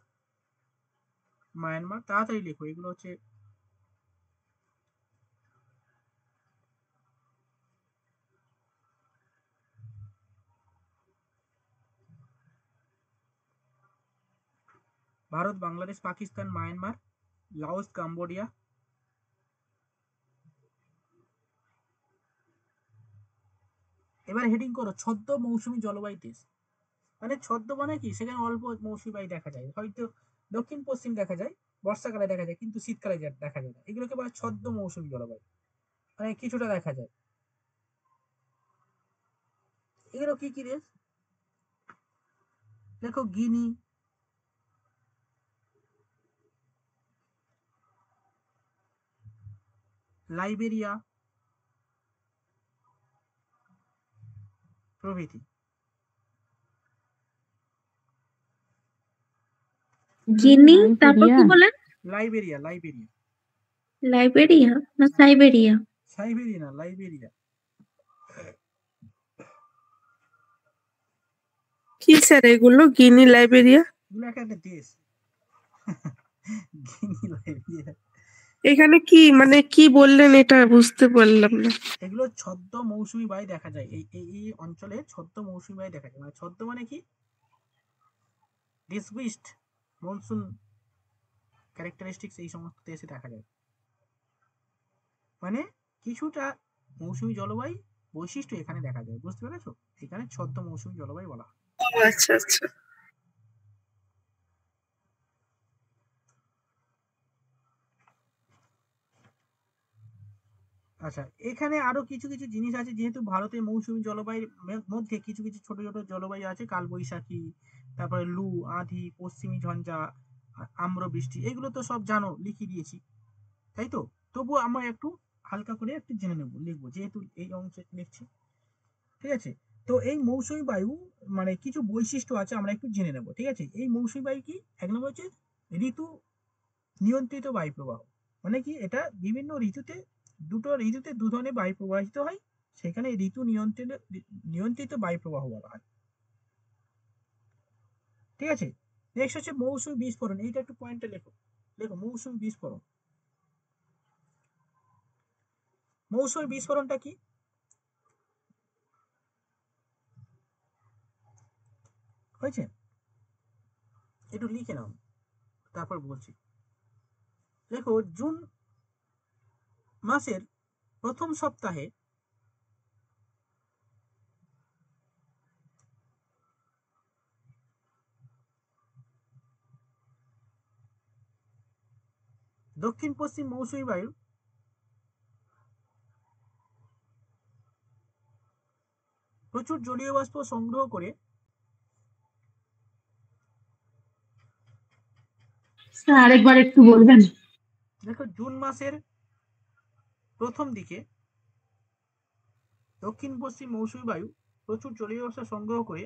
মায়ানমার। তাড়াতাড়ি লেখো, এগুলো হচ্ছে Bharat, Bangladesh, Pakistan, Myanmar, Laos, Cambodia. এবার হেডিং করো ছদ্ম মৌসুমী জলবায়ু দেশ। মানে ছদ্ম মানে কি, সেখানে অল্প মৌসুমী বায়ু দেখা যায়, হয়তো দক্ষিণ পশ্চিম দেখা যায়, বর্ষাকালে দেখা যায়, কিন্তু শীতকালে দেখা যায় না, এগুলোকে বলে ছদ্ম মৌসুমী জলবায়ু, মানে কিছুটা দেখা যায়। এগুলো কি কি দেশ, দেখো, গিনি, লাইবেরিয়া প্রভৃতি। গিনি, তারপর কি বলেন? লাইবেরিয়া লাইবেরিয়া না সাইবেরিয়া? সাইবেরিয়া না, লাইবেরিয়া। কি স্যার এগুলো? গিনি, লাইবেরিয়া? এগুলো একটা দেশ। গিনি, লাইবেরিয়া। এখানে কি মানে কি বললেন এটা বুঝতে পারলাম না। এগুলো ছদ্ম মৌসুমী বায়ু দেখা যায়, এই অঞ্চলে ছদ্ম মৌসুমী বায়ু দেখা যায়। মানে ছদ্ম মানে কি, ডিসগুইস্ট মনসুন ক্যারেক্টারিস্টিক্স এই সমস্ত দেশে দেখা যায়। মানে কিছুটা মৌসুমী জলবায়ু বৈশিষ্ট্য এখানে দেখা যায়, বুঝতে পেরেছো? এখানে ছদ্ম মৌসুমী জলবায়ু বলা হয়। আচ্ছা আচ্ছা। আচ্ছা, এখানে আরো কিছু কিছু জিনিস আছে, যেহেতু ভারতের মৌসুমী জলবায়ুর মধ্যে কিছু কিছু ছোট ছোট জলবায়ু আছে, কালবৈশাখী, তারপরে লু, আঁধি, পশ্চিমী ঝঞ্ঝা, আম্র বৃষ্টি, এগুলো তো সব জানো, লিখে দিয়েছি, তাই তো? তবুও আমরা একটু হালকা করে একটু জেনে নেবো, লিখবো, যেহেতু এই অংশে লিখছি, ঠিক আছে? তো এই মৌসুমী বায়ু মানে কিছু বৈশিষ্ট্য আছে, আমরা একটু জেনে নেবো, ঠিক আছে? এই মৌসুমী বায়ু কি, এক নম্বর হচ্ছে ঋতু নিয়ন্ত্রিত বায়ু প্রবাহ। মানে কি, এটা বিভিন্ন ঋতুতে, দুটো ঋতুতে দু ধরনের বায়ু প্রবাহিত হয়, সেখানে ঋতু নিয়ন্ত্রিত বায়ু প্রবাহ বলা হয়, ঠিক আছে? নেক্সট হচ্ছে মৌসুমী বিস্ফোরণ, এইটা একটু পয়েন্টে লেখো, লেখো মৌসুমী বিস্ফোরণ। মৌসুমী বিস্ফোরণটা কি? হয়েছে? একটু লিখে নাও, তারপর বলছি। দেখো, জুন মাসের প্রথম সপ্তাহে দক্ষিণ পশ্চিম মৌসুমী বায়ু প্রচুর জলীয় বাষ্প সংগ্রহ করে, স্যার আরেকবার একটু বলবেন? দেখো জুন মাসের প্রথম দিকে দক্ষিণ পশ্চিম মৌসুমী বায়ু প্রচুর জলীয় বাষ্প সংগ্রহ করে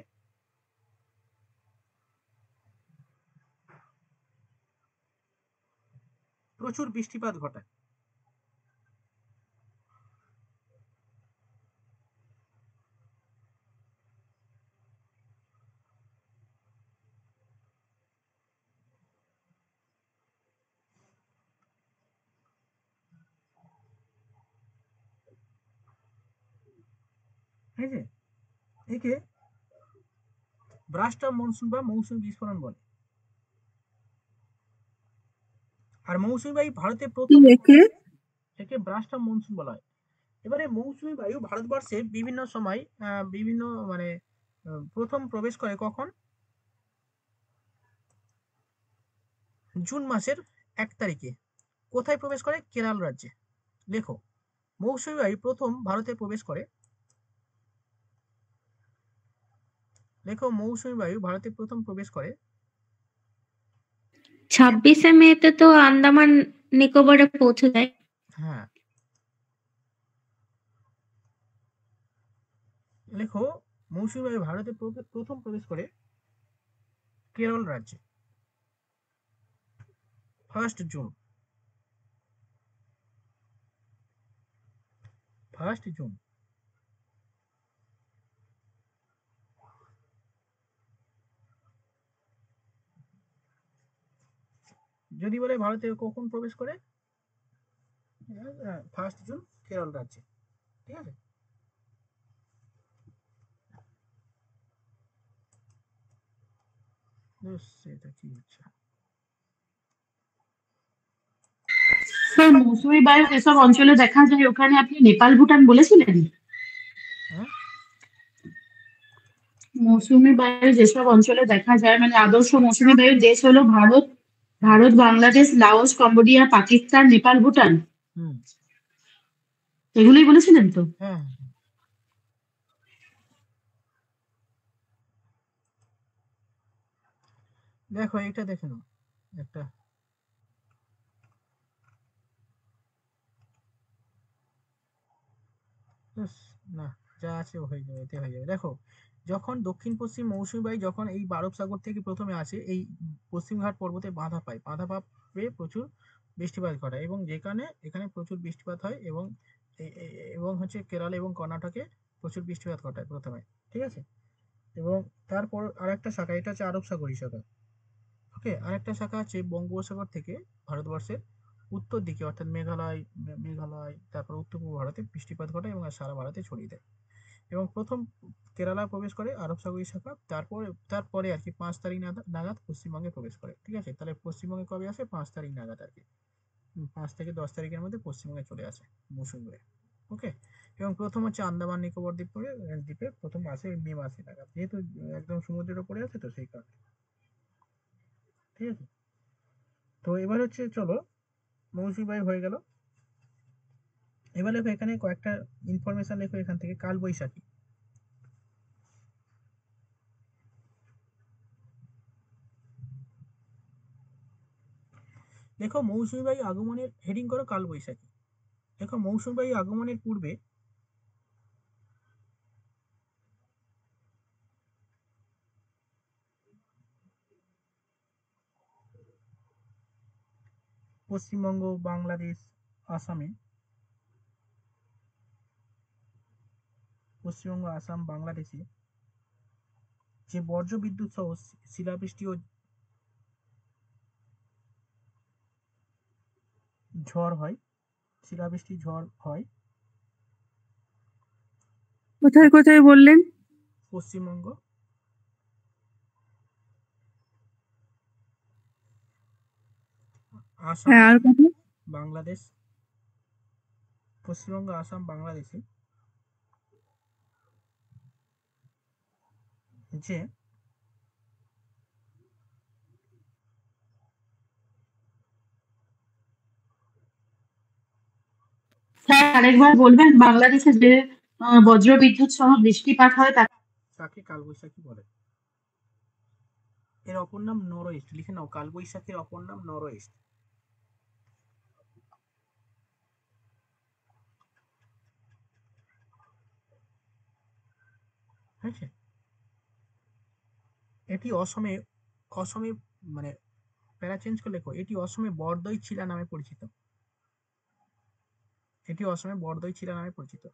প্রচুর বৃষ্টিপাত ঘটায়। ঠিক আছে? একে ব্রাস্ট অফ মনসুন বা মৌসুমী বিস্ফোরণ বলে। আর মৌসুমী বায়ু ভারতে প্রথম, একে ব্রাস্ট অফ মনসুন বলা হয়। এবারে মৌসুমী বায়ু ভারতবর্ষে বিভিন্ন সময় বিভিন্ন মানে প্রথম প্রবেশ করে কখন? জুন মাসের 1 তারিখে। কোথায় প্রবেশ করে? কেরল রাজ্যে। লেখো, মৌসুমী বায়ু প্রথম ভারতে প্রবেশ করে, লেখো মৌসুমী বায়ু ভারতে প্রথম প্রবেশ করে 26শে মেতে তো আন্দামান নিকোবরে পৌঁছে যায়। হ্যাঁ, লেখো মৌসুমী বায়ু ভারতে প্রথম প্রবেশ করে কেরল রাজ্যে 1 জুন। 1 জুন। যদি বলে ভারতে কখন প্রবেশ করে, 1 জুন কেরল রাজ্যে, ঠিক আছে? এটা কি হচ্ছে? স্যার মৌসুমী বায়ু যেসব অঞ্চলে দেখা যায় ওখানে আপনি নেপাল ভুটান বলেছিলেন? হ্যাঁ, মৌসুমী বায়ু যেসব অঞ্চলে দেখা যায় মানে আদর্শ মৌসুমী বায়ুর দেশ হলো ভারত, ভারত, বাংলাদেশ, লাওস, কম্বোডিয়া, পাকিস্তান, নেপাল, ভুটান, হুম, এগুলোই বলেছিলেন তো? হ্যাঁ। দেখো এটা দেখে নাও, একটা না, যা আছে হয়ে যাবে, এতে হয়ে যাবে। দেখো, যখন দক্ষিণ পশ্চিম মৌসুমী বায়ু যখন এই আরব সাগর থেকে প্রথমে আসে, এই পশ্চিমঘাট পর্বতে বাধা পায়, পেয়ে প্রচুর বৃষ্টিপাত ঘটায়, এবং এখানে প্রচুর বৃষ্টিপাত হয়, এবং এবং হচ্ছে কেরালা এবং কর্ণাটকে প্রচুর বৃষ্টিপাত ঘটায় প্রথমে, ঠিক আছে? এবং তারপর আরেকটা শাখা, এটা হচ্ছে আরব সাগরী শাখা। ওকে, আরেকটা শাখা আছে বঙ্গোপসাগর থেকে ভারতবর্ষের উত্তর দিকে, অর্থাৎ মেঘালয়, তারপর উত্তর পূর্ব ভারতে বৃষ্টিপাত ঘটায় এবং সারা ভারতে ছড়িয়ে দেয়। এবং প্রথম কেরালা প্রবেশ করে আরব সাগরী শাখা, তারপরে আর কি 5 তারিখ নাগাদ পশ্চিমবঙ্গে প্রবেশ করে, ঠিক আছে? তাহলে পশ্চিমবঙ্গে কবে আসে? 5 তারিখ নাগাদ আর কি, 5 থেকে 10 তারিখের মধ্যে পশ্চিমবঙ্গে চলে আসে মৌসুমী বায়ু। ওকে, এবং প্রথম হচ্ছে আন্দামান নিকোবর দ্বীপে প্রথম আসে মে মাসে নাগাদ, যেহেতু একদম সমুদ্রের উপরে আছে তো সেই কারণে, ঠিক আছে? তো এবার হচ্ছে চলো, মৌসুমী বায়ু হয়ে গেল। এবার লেখো এখানে কয়েকটা ইনফরমেশন লেখো এখান থেকে। কালবৈশাখী, দেখো মৌসুমী বায়ু আগমনের হেডিং করো কালবৈশাখী। দেখো মৌসুমী বায়ু আগমনের পূর্বে পশ্চিমবঙ্গ, বাংলাদেশ, আসামে, পশ্চিমবঙ্গ, আসাম, বাংলাদেশে যে বজ্র বিদ্যুৎ সহ শিলাবৃষ্টি ও ঝড় হয়, শিলাবৃষ্টি ঝড় হয় কোথায় কোথায় বললেন? পশ্চিমবঙ্গ, আসাম, হ্যাঁ, আর কোথায়? বাংলাদেশ, পশ্চিমবঙ্গ, আসাম, বাংলাদেশে যে স্যার আরেকবার বলবেন, বাংলাদেশে যে বজ্র বিদ্যুৎ সহ বৃষ্টিপাত হয় তাকে কালবৈশাখী বলে। এর অপর নাম নর ইস্ট, লিখে নাও, কালবৈশাখীর অপর নাম নর ইস্ট। হয়েছে? এটি অসমে অসমে মানে প্যারা চেঞ্জ করে লেখো, এটি অসমে বরদই ছিলা নামে পরিচিত। এটি অসমে বরদই ছিলা নামে পরিচিত।